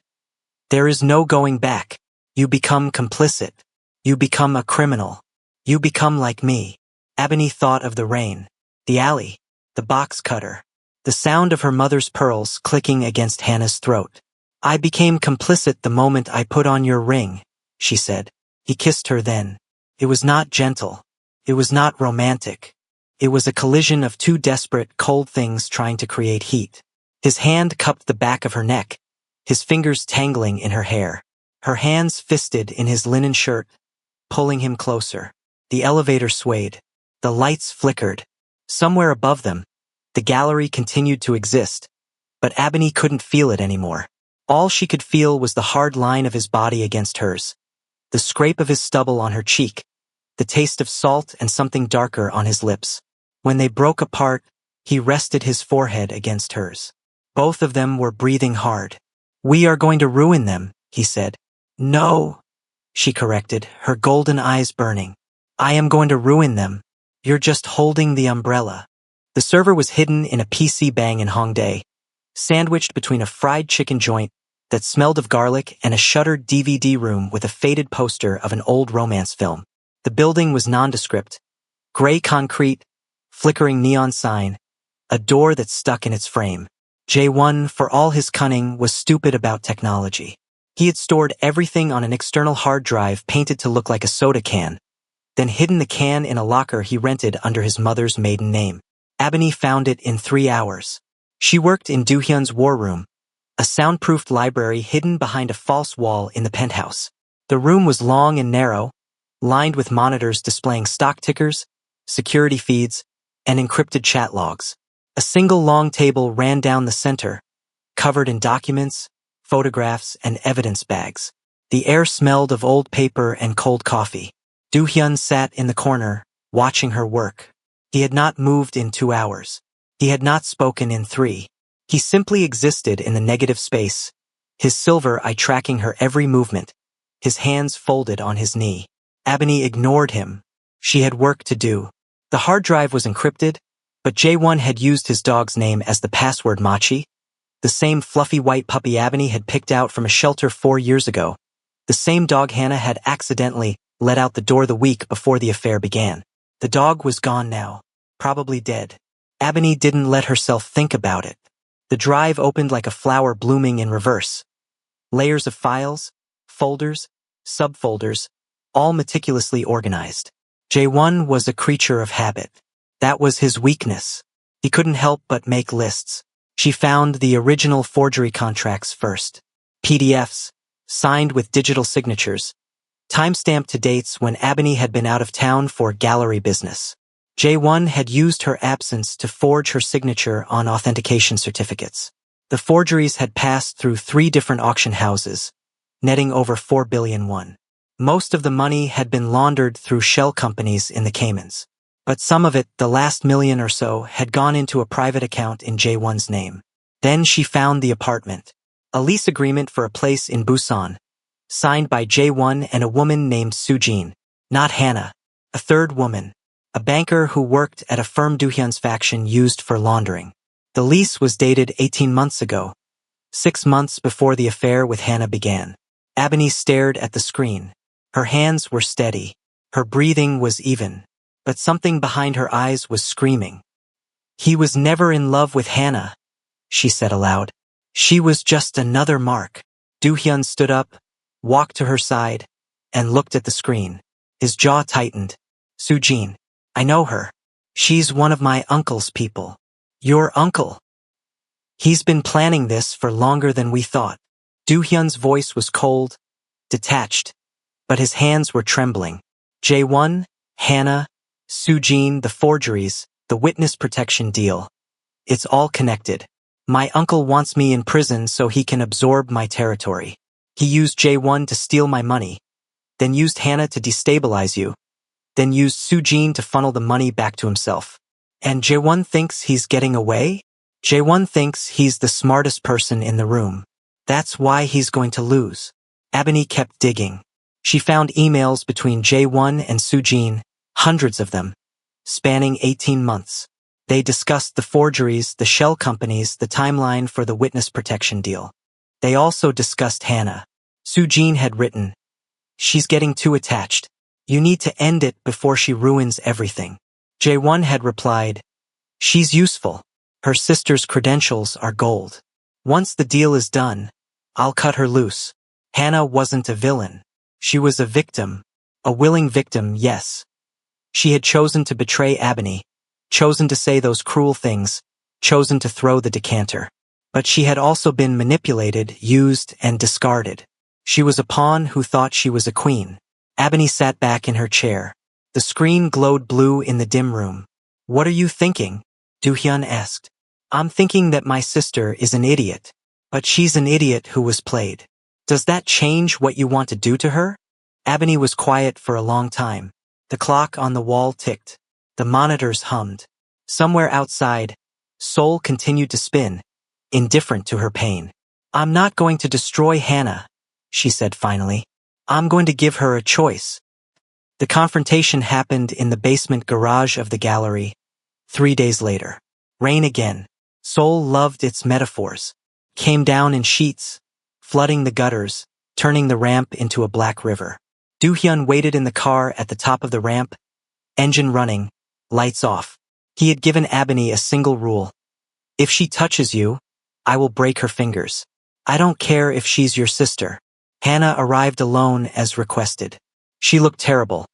there is no going back. You become complicit. You become a criminal. You become like me. Ebony thought of the rain, the alley, the box cutter, the sound of her mother's pearls clicking against Hannah's throat. I became complicit the moment I put on your ring, she said. He kissed her then. It was not gentle. It was not romantic. It was a collision of 2 desperate, cold things trying to create heat. His hand cupped the back of her neck, his fingers tangling in her hair. Her hands fisted in his linen shirt, pulling him closer. The elevator swayed. The lights flickered. Somewhere above them, the gallery continued to exist, but Ebony couldn't feel it anymore. All she could feel was the hard line of his body against hers, the scrape of his stubble on her cheek, the taste of salt and something darker on his lips. When they broke apart, he rested his forehead against hers. Both of them were breathing hard. We are going to ruin them, he said. No, she corrected, her golden eyes burning. I am going to ruin them. You're just holding the umbrella. The server was hidden in a PC bang in Hongdae, sandwiched between a fried chicken joint that smelled of garlic and a shuttered DVD room with a faded poster of an old romance film. The building was nondescript. Gray concrete, flickering neon sign, a door that stuck in its frame. Jae-won, for all his cunning, was stupid about technology. He had stored everything on an external hard drive painted to look like a soda can, then hidden the can in a locker he rented under his mother's maiden name. Ebony found it in 3 hours. She worked in Do-hyun's war room, a soundproofed library hidden behind a false wall in the penthouse. The room was long and narrow, lined with monitors displaying stock tickers, security feeds, and encrypted chat logs. A single long table ran down the center, covered in documents, photographs, and evidence bags. The air smelled of old paper and cold coffee. Do-hyun sat in the corner, watching her work. He had not moved in 2 hours. He had not spoken in 3. He simply existed in the negative space, his silver eye tracking her every movement, his hands folded on his knee. Ebony ignored him. She had work to do. The hard drive was encrypted, but Jae-won had used his dog's name as the password Machi, the same fluffy white puppy Ebony had picked out from a shelter 4 years ago, the same dog Hannah had accidentally let out the door the week before the affair began. The dog was gone now, probably dead. Ebony didn't let herself think about it. The drive opened like a flower blooming in reverse. Layers of files, folders, subfolders, all meticulously organized. Jae-won was a creature of habit. That was his weakness. He couldn't help but make lists. She found the original forgery contracts first. PDFs, signed with digital signatures, timestamped to dates when Ebony had been out of town for gallery business. Jae-won had used her absence to forge her signature on authentication certificates. The forgeries had passed through 3 different auction houses, netting over 4 billion won. Most of the money had been laundered through shell companies in the Caymans. But some of it, the last million or so, had gone into a private account in Jae-won's name. Then she found the apartment. A lease agreement for a place in Busan, signed by Jae-won and a woman named Soo-jin, not Hannah, a third woman, a banker who worked at a firm Do-hyun's faction used for laundering. The lease was dated 18 months ago, 6 months before the affair with Hannah began. Ebony stared at the screen. Her hands were steady. Her breathing was even. But something behind her eyes was screaming. He was never in love with Hannah, she said aloud. She was just another mark. Do-hyun stood up, walked to her side, and looked at the screen. His jaw tightened. Soo-jin, I know her. She's one of my uncle's people. Your uncle? He's been planning this for longer than we thought. Do-hyun's voice was cold, detached, but his hands were trembling. Jae-won, Hannah, Soo-jin, the forgeries, the witness protection deal. It's all connected. My uncle wants me in prison so he can absorb my territory. He used Jae-won to steal my money, then used Hannah to destabilize you, then used Soo-jin to funnel the money back to himself. And Jae-won thinks he's getting away? Jae-won thinks he's the smartest person in the room. That's why he's going to lose. Ebony kept digging. She found emails between Jae-won and Soo-jin, hundreds of them, spanning 18 months. They discussed the forgeries, the shell companies, the timeline for the witness protection deal. They also discussed Hannah. Soo-jin had written, "She's getting too attached. You need to end it before she ruins everything." Jae-won had replied, "She's useful. Her sister's credentials are gold. Once the deal is done, I'll cut her loose." Hannah wasn't a villain. She was a victim. A willing victim, yes. She had chosen to betray Ebony, chosen to say those cruel things, chosen to throw the decanter. But she had also been manipulated, used, and discarded. She was a pawn who thought she was a queen. Ebony sat back in her chair. The screen glowed blue in the dim room. "What are you thinking?" Do-hyun asked. "I'm thinking that my sister is an idiot. But she's an idiot who was played. Does that change what you want to do to her?" Ebony was quiet for a long time. The clock on the wall ticked. The monitors hummed. Somewhere outside, Seoul continued to spin, indifferent to her pain. "I'm not going to destroy Hannah," she said finally. "I'm going to give her a choice." The confrontation happened in the basement garage of the gallery. 3 days later. Rain again. Seoul loved its metaphors. Came down in sheets, flooding the gutters, turning the ramp into a black river. Do-hyun waited in the car at the top of the ramp, engine running, lights off. He had given Ebony a single rule. "If she touches you, I will break her fingers. I don't care if she's your sister." Hannah arrived alone as requested. She looked terrible.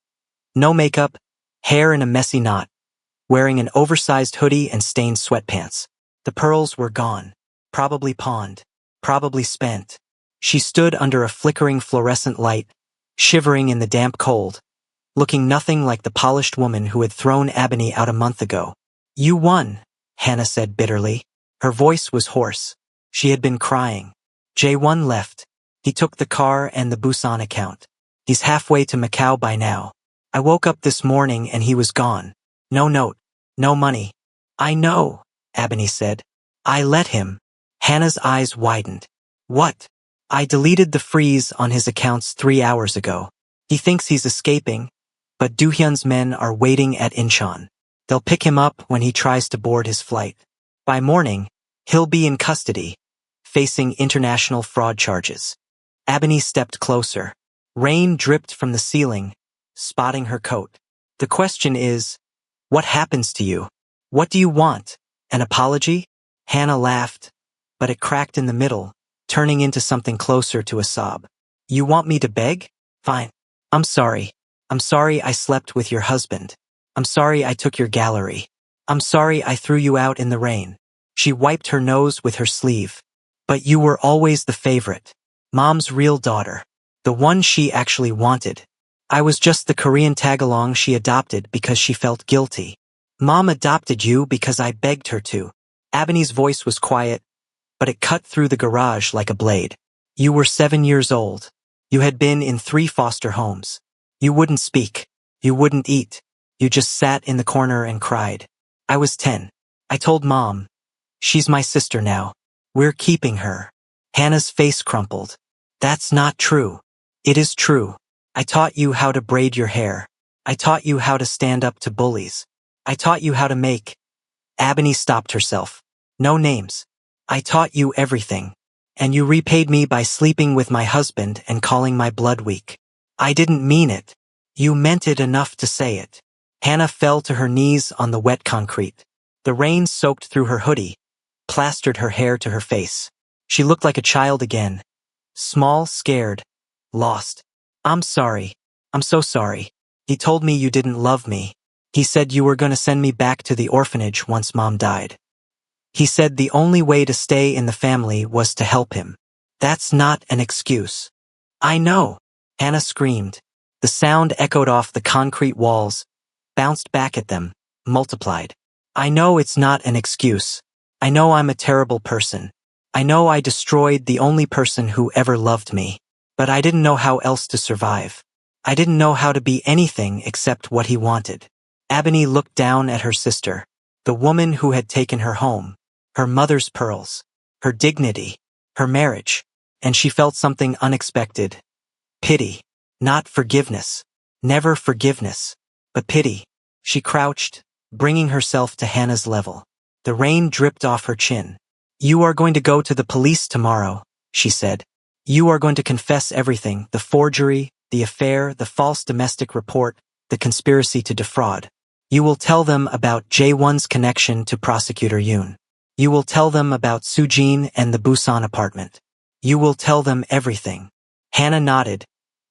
No makeup, hair in a messy knot, wearing an oversized hoodie and stained sweatpants. The pearls were gone, probably pawned, probably spent. She stood under a flickering fluorescent light, shivering in the damp cold, looking nothing like the polished woman who had thrown Ebony out a month ago. "You won," Hannah said bitterly. Her voice was hoarse. She had been crying. J1 left. He took the car and the Busan account. He's halfway to Macau by now. I woke up this morning and he was gone. No note. No money. I know, Ebony said. I let him. Hannah's eyes widened. What? I deleted the freeze on his accounts 3 hours ago. He thinks he's escaping, but Do-hyun's men are waiting at Incheon. They'll pick him up when he tries to board his flight. By morning, he'll be in custody, facing international fraud charges. Ebony stepped closer. Rain dripped from the ceiling, spotting her coat. The question is, what happens to you? What do you want? An apology? Hannah laughed, but it cracked in the middle, turning into something closer to a sob. You want me to beg? Fine. I'm sorry. I'm sorry I slept with your husband. I'm sorry I took your gallery. I'm sorry I threw you out in the rain. She wiped her nose with her sleeve. But you were always the favorite. Mom's real daughter. The one she actually wanted. I was just the Korean tag-along she adopted because she felt guilty. Mom adopted you because I begged her to. Ebony's voice was quiet, but it cut through the garage like a blade. You were 7 years old. You had been in 3 foster homes. You wouldn't speak. You wouldn't eat. You just sat in the corner and cried. I was 10. I told Mom. She's my sister now. We're keeping her. Hannah's face crumpled. That's not true. It is true. I taught you how to braid your hair. I taught you how to stand up to bullies. I taught you how to make. Ebony stopped herself. No names. I taught you everything. And you repaid me by sleeping with my husband and calling my blood weak. I didn't mean it. You meant it enough to say it. Hannah fell to her knees on the wet concrete. The rain soaked through her hoodie, plastered her hair to her face. She looked like a child again. Small, scared, lost. I'm sorry. I'm so sorry. He told me you didn't love me. He said you were going to send me back to the orphanage once Mom died. He said the only way to stay in the family was to help him. That's not an excuse. I know. Hannah screamed. The sound echoed off the concrete walls, bounced back at them, multiplied. I know it's not an excuse. I know I'm a terrible person. I know I destroyed the only person who ever loved me. But I didn't know how else to survive. I didn't know how to be anything except what he wanted. Ebony looked down at her sister, the woman who had taken her home, her mother's pearls, her dignity, her marriage, and she felt something unexpected. Pity. Not forgiveness. Never forgiveness. But pity. She crouched, bringing herself to Hannah's level. The rain dripped off her chin. You are going to go to the police tomorrow, she said. You are going to confess everything, the forgery, the affair, the false domestic report, the conspiracy to defraud. You will tell them about J1's connection to Prosecutor Yoon. You will tell them about Sujin and the Busan apartment. You will tell them everything. Hannah nodded,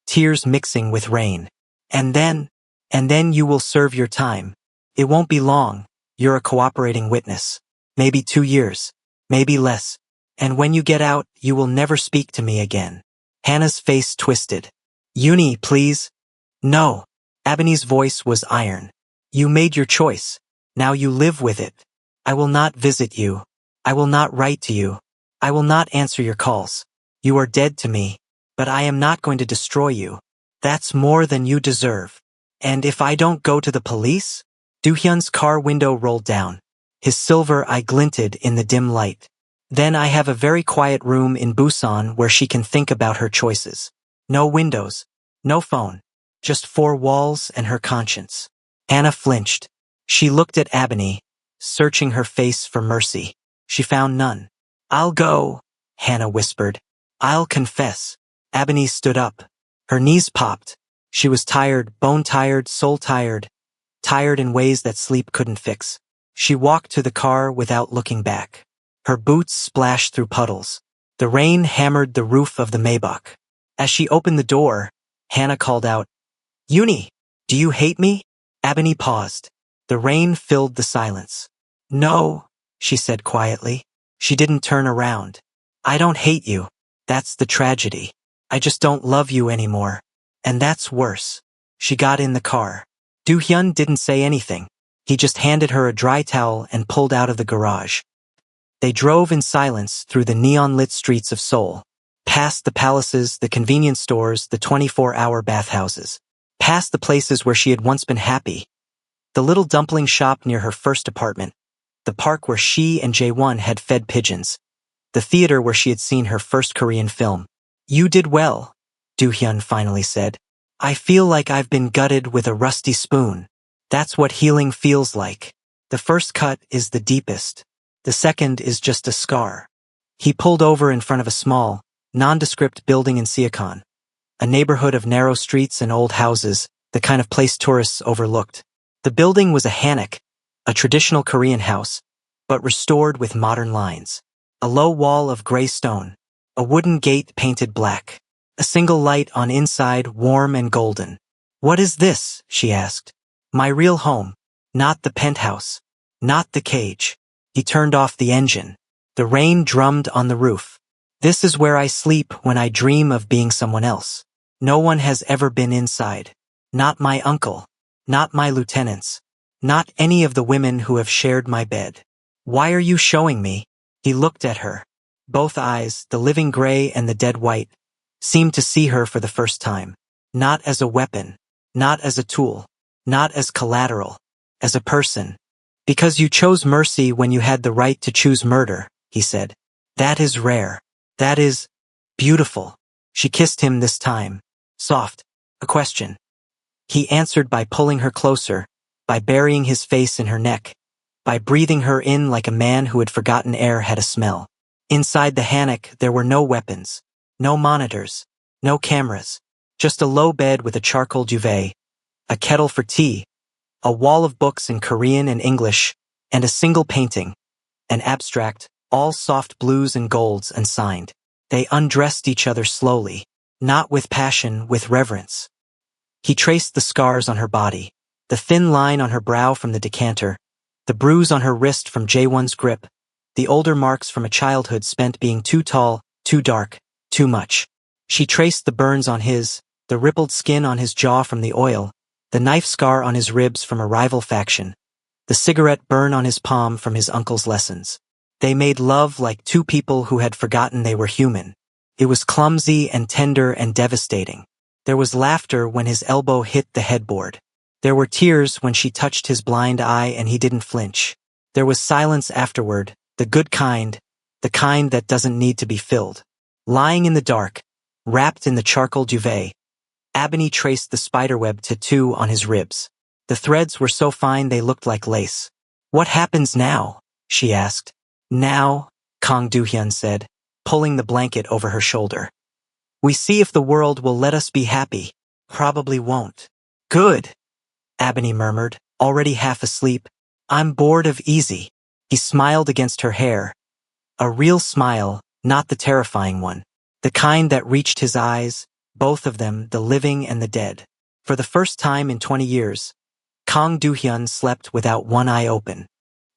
tears mixing with rain. And then you will serve your time. It won't be long. You're a cooperating witness. Maybe 2 years. Maybe less. And when you get out, you will never speak to me again. Hannah's face twisted. Uni, please. No. Ebony's voice was iron. You made your choice. Now you live with it. I will not visit you. I will not write to you. I will not answer your calls. You are dead to me. But I am not going to destroy you. That's more than you deserve. And if I don't go to the police? Do-hyun's car window rolled down. His silver eye glinted in the dim light. Then I have a very quiet room in Busan where she can think about her choices. No windows. No phone. Just 4 walls and her conscience. Hannah flinched. She looked at Ebony, searching her face for mercy. She found none. I'll go, Hannah whispered. I'll confess. Ebony stood up. Her knees popped. She was tired, bone-tired, soul-tired, tired in ways that sleep couldn't fix. She walked to the car without looking back. Her boots splashed through puddles. The rain hammered the roof of the Maybach. As she opened the door, Hannah called out, Uni, do you hate me? Ebony paused. The rain filled the silence. No, she said quietly. She didn't turn around. I don't hate you. That's the tragedy. I just don't love you anymore. And that's worse. She got in the car. Do-hyun didn't say anything. He just handed her a dry towel and pulled out of the garage. They drove in silence through the neon-lit streets of Seoul, past the palaces, the convenience stores, the 24-hour bathhouses, past the places where she had once been happy, the little dumpling shop near her first apartment, the park where she and Jae-won had fed pigeons, the theater where she had seen her first Korean film. "You did well," Do-hyun finally said. "I feel like I've been gutted with a rusty spoon. That's what healing feels like. The first cut is the deepest. The second is just a scar." He pulled over in front of a small, nondescript building in Seokon, a neighborhood of narrow streets and old houses, the kind of place tourists overlooked. The building was a hanok, a traditional Korean house, but restored with modern lines. A low wall of gray stone, a wooden gate painted black, a single light on inside, warm and golden. "What is this?" she asked. "My real home, not the penthouse, not the cage." He turned off the engine. The rain drummed on the roof. "This is where I sleep when I dream of being someone else. No one has ever been inside. Not my uncle, not my lieutenants, not any of the women who have shared my bed." "Why are you showing me?" He looked at her. Both eyes, the living gray and the dead white, seemed to see her for the first time. Not as a weapon, not as a tool, not as collateral, as a person. "Because you chose mercy when you had the right to choose murder," he said. "That is rare. That is beautiful." She kissed him this time. Soft. A question. He answered by pulling her closer, by burying his face in her neck, by breathing her in like a man who had forgotten air had a smell. Inside the hanok there were no weapons, no monitors, no cameras, just a low bed with a charcoal duvet, a kettle for tea, a wall of books in Korean and English, and a single painting, an abstract, all soft blues and golds and signed. They undressed each other slowly, not with passion, with reverence. He traced the scars on her body, the thin line on her brow from the decanter, the bruise on her wrist from Jae-won's grip, the older marks from a childhood spent being too tall, too dark, too much. She traced the burns on his, the rippled skin on his jaw from the oil, the knife scar on his ribs from a rival faction, the cigarette burn on his palm from his uncle's lessons. They made love like two people who had forgotten they were human. It was clumsy and tender and devastating. There was laughter when his elbow hit the headboard. There were tears when she touched his blind eye and he didn't flinch. There was silence afterward, the good kind, the kind that doesn't need to be filled. Lying in the dark, wrapped in the charcoal duvet, Ebony traced the spiderweb tattoo on his ribs. The threads were so fine they looked like lace. "What happens now?" she asked. "Now," Kang Do-hyun said, pulling the blanket over her shoulder. "We see if the world will let us be happy. Probably won't." "Good," Ebony murmured, already half asleep. "I'm bored of easy." He smiled against her hair. A real smile, not the terrifying one. The kind that reached his eyes, both of them, the living and the dead. For the first time in 20 years, Kang Do-hyun slept without one eye open.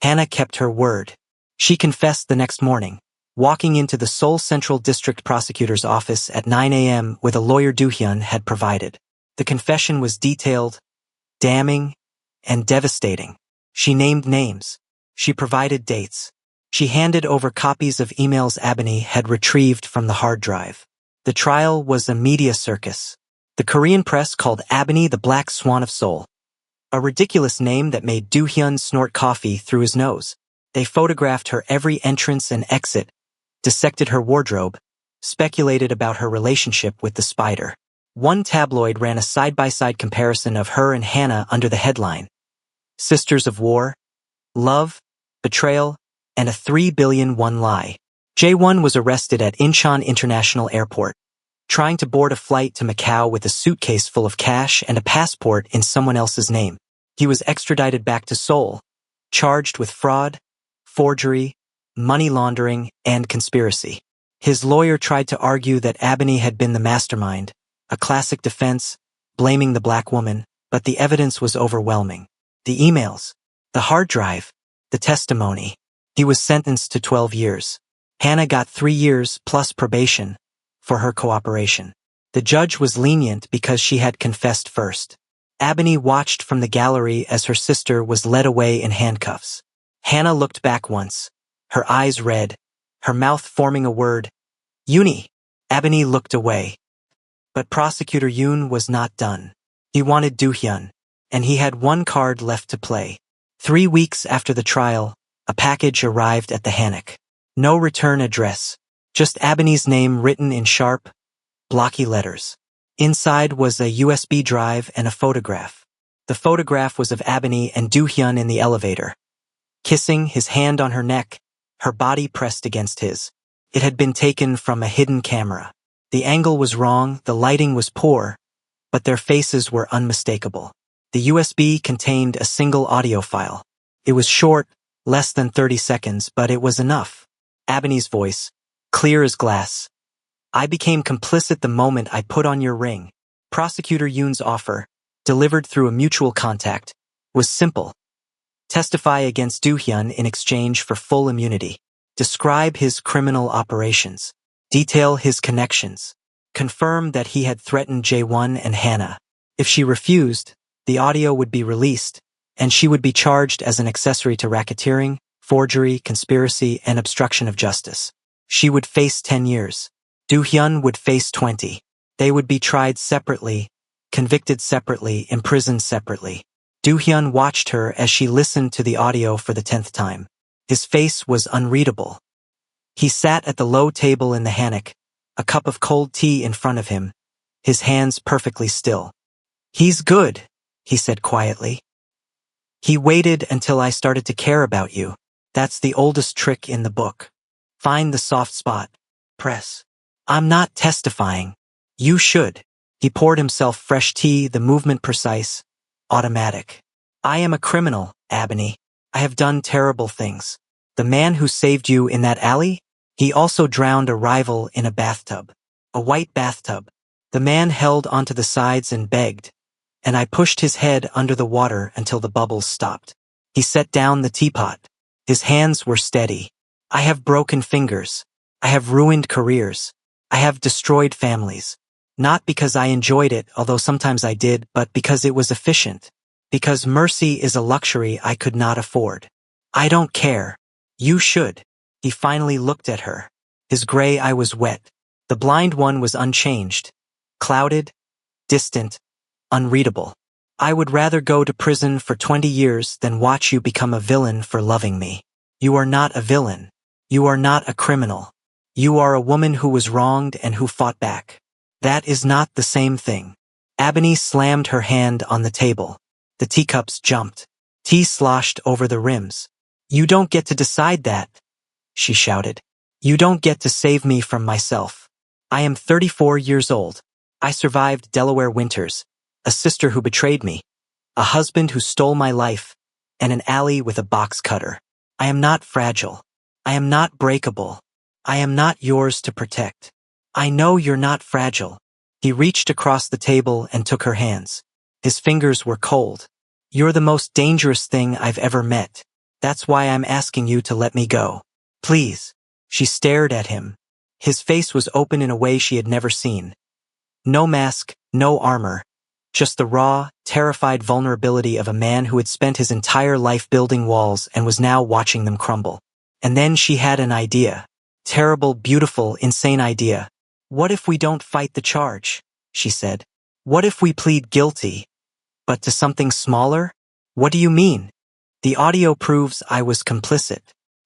Hannah kept her word. She confessed the next morning, walking into the Seoul Central District Prosecutor's office at 9 a.m. with a lawyer Do-hyun had provided. The confession was detailed, damning, and devastating. She named names. She provided dates. She handed over copies of emails Ebony had retrieved from the hard drive. The trial was a media circus. The Korean press called Ebony the Black Swan of Seoul, a ridiculous name that made Do-hyun snort coffee through his nose. They photographed her every entrance and exit, dissected her wardrobe, speculated about her relationship with the spider. One tabloid ran a side-by-side comparison of her and Hannah under the headline, "Sisters of War, Love, Betrayal, and a 3 billion won lie." Jae-won was arrested at Incheon International Airport, trying to board a flight to Macau with a suitcase full of cash and a passport in someone else's name. He was extradited back to Seoul, charged with fraud, forgery, money laundering, and conspiracy. His lawyer tried to argue that Ebony had been the mastermind, a classic defense, blaming the black woman, but the evidence was overwhelming. The emails, the hard drive, the testimony. He was sentenced to 12 years. Hannah got 3 years plus probation for her cooperation. The judge was lenient because she had confessed first. Ebony watched from the gallery as her sister was led away in handcuffs. Hannah looked back once, her eyes red, her mouth forming a word, Uni. Ebony looked away. But Prosecutor Yoon was not done. He wanted Do-hyun, and he had one card left to play. 3 weeks after the trial, a package arrived at the Hannock. No return address, just Ebony's name written in sharp, blocky letters. Inside was a USB drive and a photograph. The photograph was of Ebony and Do-hyun in the elevator. Kissing, his hand on her neck, her body pressed against his. It had been taken from a hidden camera. The angle was wrong, the lighting was poor, but their faces were unmistakable. The USB contained a single audio file. It was short, less than 30 seconds, but it was enough. Ebony's voice, clear as glass. I became complicit the moment I put on your ring. Prosecutor Yoon's offer, delivered through a mutual contact, was simple. Testify against Do-hyun in exchange for full immunity. Describe his criminal operations. Detail his connections. Confirm that he had threatened Jae-won and Hannah. If she refused, the audio would be released, and she would be charged as an accessory to racketeering, forgery, conspiracy, and obstruction of justice. She would face 10 years. Do-hyun would face 20. They would be tried separately, convicted separately, imprisoned separately. Do-hyun watched her as she listened to the audio for the 10th time. His face was unreadable. He sat at the low table in the Hannock, a cup of cold tea in front of him, his hands perfectly still. He's good, he said quietly. He waited until I started to care about you. That's the oldest trick in the book. Find the soft spot. Press. I'm not testifying. You should. He poured himself fresh tea, the movement precise, automatic. I am a criminal, Ebony. I have done terrible things. The man who saved you in that alley? He also drowned a rival in a bathtub. A white bathtub. The man held onto the sides and begged, and I pushed his head under the water until the bubbles stopped. He set down the teapot. His hands were steady. I have broken fingers. I have ruined careers. I have destroyed families. Not because I enjoyed it, although sometimes I did, but because it was efficient. Because mercy is a luxury I could not afford. I don't care. You should. He finally looked at her. His gray eye was wet. The blind one was unchanged. Clouded, distant, unreadable. I would rather go to prison for 20 years than watch you become a villain for loving me. You are not a villain. You are not a criminal. You are a woman who was wronged and who fought back. That is not the same thing. Ebony slammed her hand on the table. The teacups jumped. Tea sloshed over the rims. You don't get to decide that, she shouted. You don't get to save me from myself. I am 34 years old. I survived Delaware winters, a sister who betrayed me, a husband who stole my life, and an alley with a box cutter. I am not fragile. I am not breakable. I am not yours to protect. I know you're not fragile. He reached across the table and took her hands. His fingers were cold. You're the most dangerous thing I've ever met. That's why I'm asking you to let me go. Please. She stared at him. His face was open in a way she had never seen. No mask, no armor. Just the raw, terrified vulnerability of a man who had spent his entire life building walls and was now watching them crumble. And then she had an idea. Terrible, beautiful, insane idea. What if we don't fight the charge? She said. What if we plead guilty? But to something smaller? What do you mean? The audio proves I was complicit.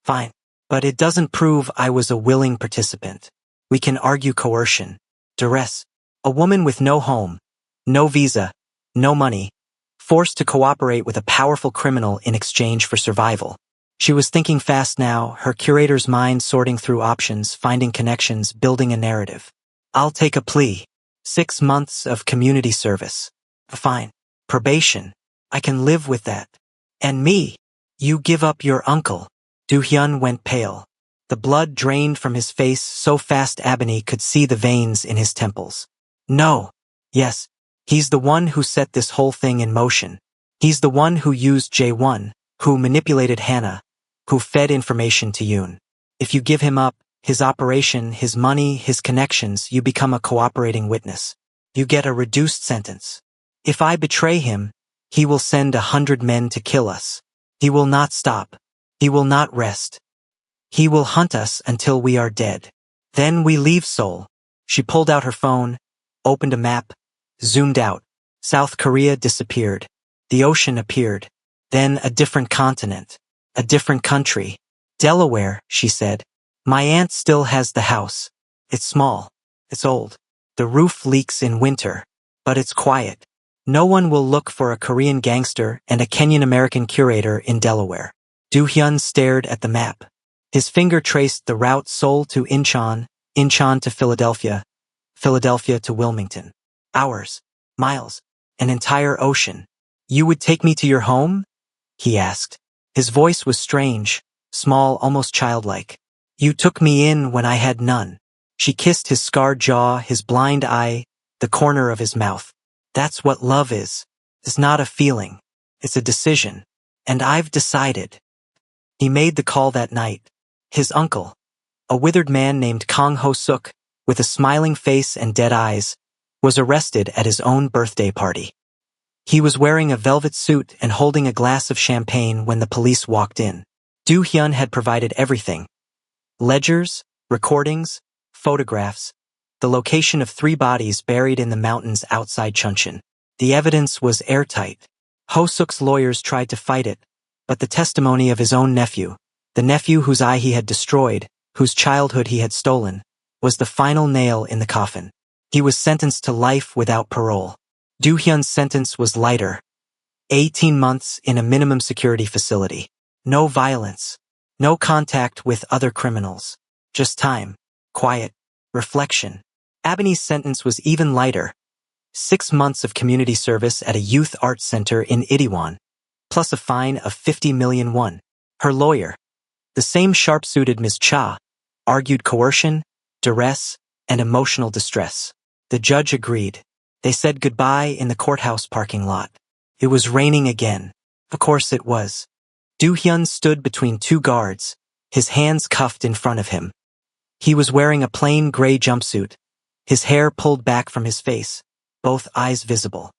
Fine. But it doesn't prove I was a willing participant. We can argue coercion, duress. A woman with no home, no visa, no money, forced to cooperate with a powerful criminal in exchange for survival. She was thinking fast now, her curator's mind sorting through options, finding connections, building a narrative. I'll take a plea. 6 months of community service. Fine. Probation. I can live with that. And me. You give up your uncle. Do-hyun went pale. The blood drained from his face so fast Ebony could see the veins in his temples. No. Yes. He's the one who set this whole thing in motion. He's the one who used Jae-won, who manipulated Hannah, who fed information to Yoon. If you give him up, his operation, his money, his connections, you become a cooperating witness. You get a reduced sentence. If I betray him, he will send 100 men to kill us. He will not stop. He will not rest. He will hunt us until we are dead. Then we leave Seoul. She pulled out her phone, opened a map, zoomed out. South Korea disappeared. The ocean appeared. Then a different continent. A different country. Delaware, she said. My aunt still has the house. It's small. It's old. The roof leaks in winter. But it's quiet. No one will look for a Korean gangster and a Kenyan-American curator in Delaware. Do-hyun stared at the map. His finger traced the route Seoul to Incheon, Incheon to Philadelphia, Philadelphia to Wilmington. Hours, miles, an entire ocean. You would take me to your home? He asked. His voice was strange, small, almost childlike. You took me in when I had none. She kissed his scarred jaw, his blind eye, the corner of his mouth. That's what love is. It's not a feeling. It's a decision. And I've decided. He made the call that night. His uncle, a withered man named Kang Ho-suk, with a smiling face and dead eyes, was arrested at his own birthday party. He was wearing a velvet suit and holding a glass of champagne when the police walked in. Do-hyun had provided everything. Ledgers, recordings, photographs, the location of 3 bodies buried in the mountains outside Chuncheon. The evidence was airtight. Ho-suk's lawyers tried to fight it, but the testimony of his own nephew, the nephew whose eye he had destroyed, whose childhood he had stolen, was the final nail in the coffin. He was sentenced to life without parole. Do-hyun's sentence was lighter. 18 months in a minimum security facility. No violence. No contact with other criminals. Just time. Quiet. Reflection. Abony's sentence was even lighter. 6 months of community service at a youth arts center in Itaewon, plus a fine of 50 million won. Her lawyer, the same sharp-suited Ms. Cha, argued coercion, duress, and emotional distress. The judge agreed. They said goodbye in the courthouse parking lot. It was raining again. Of course it was. Do-hyun stood between 2 guards, his hands cuffed in front of him. He was wearing a plain gray jumpsuit, his hair pulled back from his face, both eyes visible.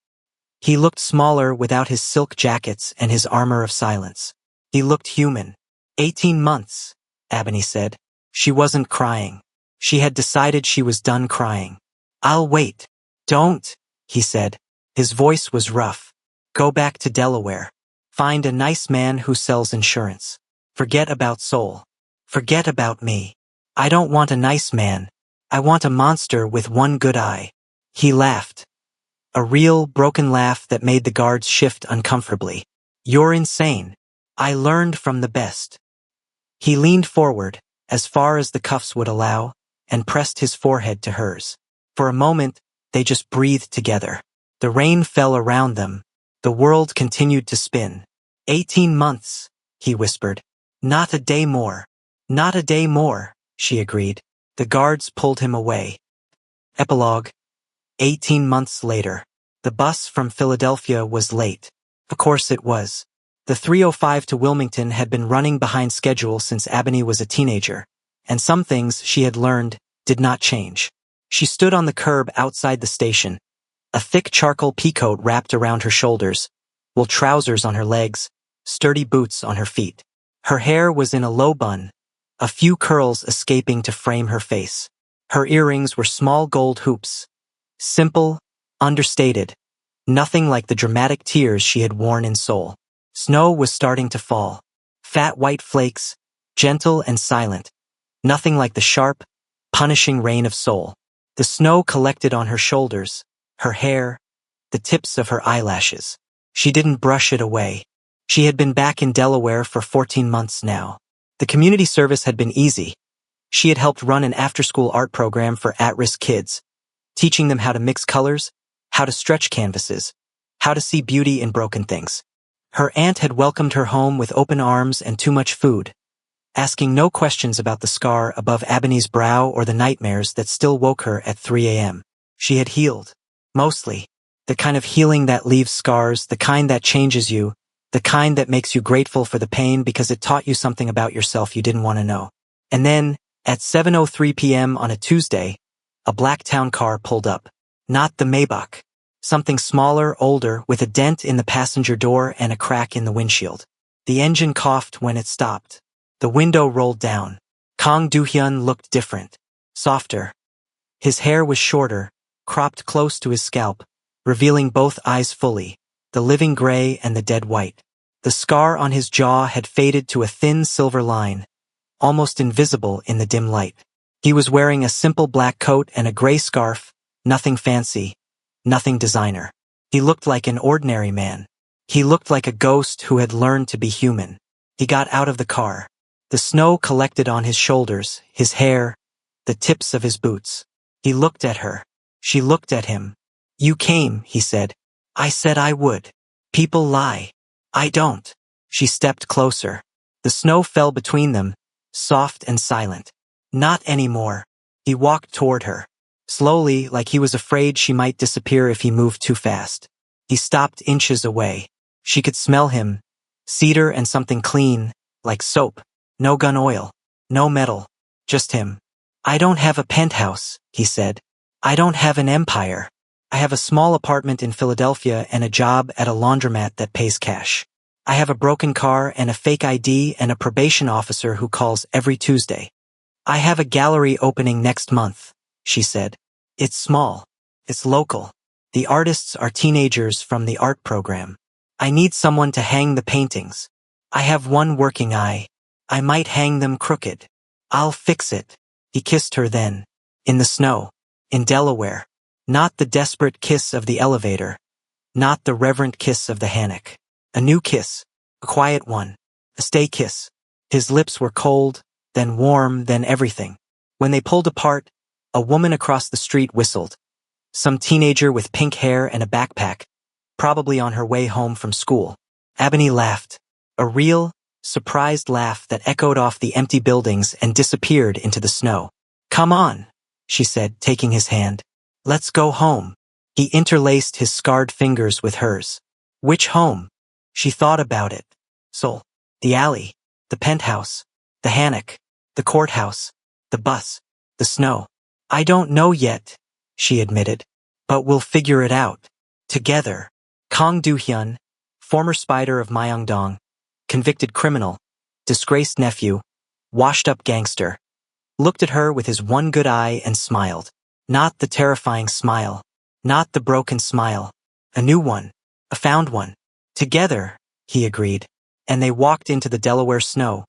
He looked smaller without his silk jackets and his armor of silence. He looked human. 18 months, Abony said. She wasn't crying. She had decided she was done crying. I'll wait. Don't, he said. His voice was rough. Go back to Delaware. Find a nice man who sells insurance. Forget about Seoul. Forget about me. I don't want a nice man. I want a monster with 1 good eye. He laughed. A real, broken laugh that made the guards shift uncomfortably. You're insane. I learned from the best. He leaned forward, as far as the cuffs would allow, and pressed his forehead to hers. For a moment, they just breathed together. The rain fell around them. The world continued to spin. 18 months, he whispered. Not a day more. Not a day more, she agreed. The guards pulled him away. Epilogue. 18 months later. The bus from Philadelphia was late. Of course it was. The 3:05 to Wilmington had been running behind schedule since Abony was a teenager, and some things she had learned did not change. She stood on the curb outside the station, a thick charcoal peacoat wrapped around her shoulders, wool trousers on her legs, sturdy boots on her feet. Her hair was in a low bun, a few curls escaping to frame her face. Her earrings were small gold hoops. Simple, understated, nothing like the dramatic tears she had worn in Seoul. Snow was starting to fall. Fat white flakes, gentle and silent. Nothing like the sharp, punishing rain of Seoul. The snow collected on her shoulders, her hair, the tips of her eyelashes. She didn't brush it away. She had been back in Delaware for 14 months now. The community service had been easy. She had helped run an after-school art program for at-risk kids, teaching them how to mix colors, how to stretch canvases, how to see beauty in broken things. Her aunt had welcomed her home with open arms and too much food, asking no questions about the scar above Abony's brow or the nightmares that still woke her at 3 a.m. She had healed. Mostly. The kind of healing that leaves scars, the kind that changes you, the kind that makes you grateful for the pain because it taught you something about yourself you didn't want to know. And then, at 7:03 p.m. on a Tuesday, a black town car pulled up. Not the Maybach. Something smaller, older, with a dent in the passenger door and a crack in the windshield. The engine coughed when it stopped. The window rolled down. Kang Do-hyun looked different. Softer. His hair was shorter, cropped close to his scalp, revealing both eyes fully, the living gray and the dead white. The scar on his jaw had faded to a thin silver line, almost invisible in the dim light. He was wearing a simple black coat and a gray scarf, nothing fancy, nothing designer. He looked like an ordinary man. He looked like a ghost who had learned to be human. He got out of the car. The snow collected on his shoulders, his hair, the tips of his boots. He looked at her. She looked at him. "You came," he said. "I said I would. People lie. I don't." She stepped closer. The snow fell between them, soft and silent. "Not anymore." He walked toward her. Slowly, like he was afraid she might disappear if he moved too fast. He stopped inches away. She could smell him. Cedar and something clean, like soap. No gun oil. No metal. Just him. "I don't have a penthouse," he said. "I don't have an empire. I have a small apartment in Philadelphia and a job at a laundromat that pays cash. I have a broken car and a fake ID and a probation officer who calls every Tuesday. I have a gallery opening next month," she said. "It's small. It's local. The artists are teenagers from the art program. I need someone to hang the paintings. I have one working eye. I might hang them crooked. I'll fix it." He kissed her then. In the snow. In Delaware. Not the desperate kiss of the elevator. Not the reverent kiss of the hammock. A new kiss. A quiet one. A stay kiss. His lips were cold, then warm, then everything. When they pulled apart, a woman across the street whistled. Some teenager with pink hair and a backpack, probably on her way home from school. Ebony laughed. A real, surprised laugh that echoed off the empty buildings and disappeared into the snow. "Come on," she said, taking his hand. "Let's go home." He interlaced his scarred fingers with hers. Which home? She thought about it. Seoul. The alley. The penthouse. The hammock. The courthouse. The bus. The snow. "I don't know yet," she admitted. "But we'll figure it out. Together." Kang Do-hyun, former spider of Myeongdong, convicted criminal, disgraced nephew, washed-up gangster, looked at her with his one good eye and smiled. Not the terrifying smile. Not the broken smile. A new one. A found one. Together, he agreed. And they walked into the Delaware snow.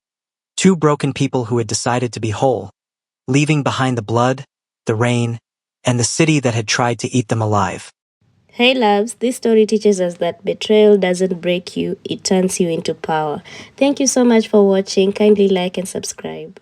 Two broken people who had decided to be whole, leaving behind the blood, the rain, and the city that had tried to eat them alive. Hey loves, this story teaches us that betrayal doesn't break you, it turns you into power. Thank you so much for watching. Kindly like and subscribe.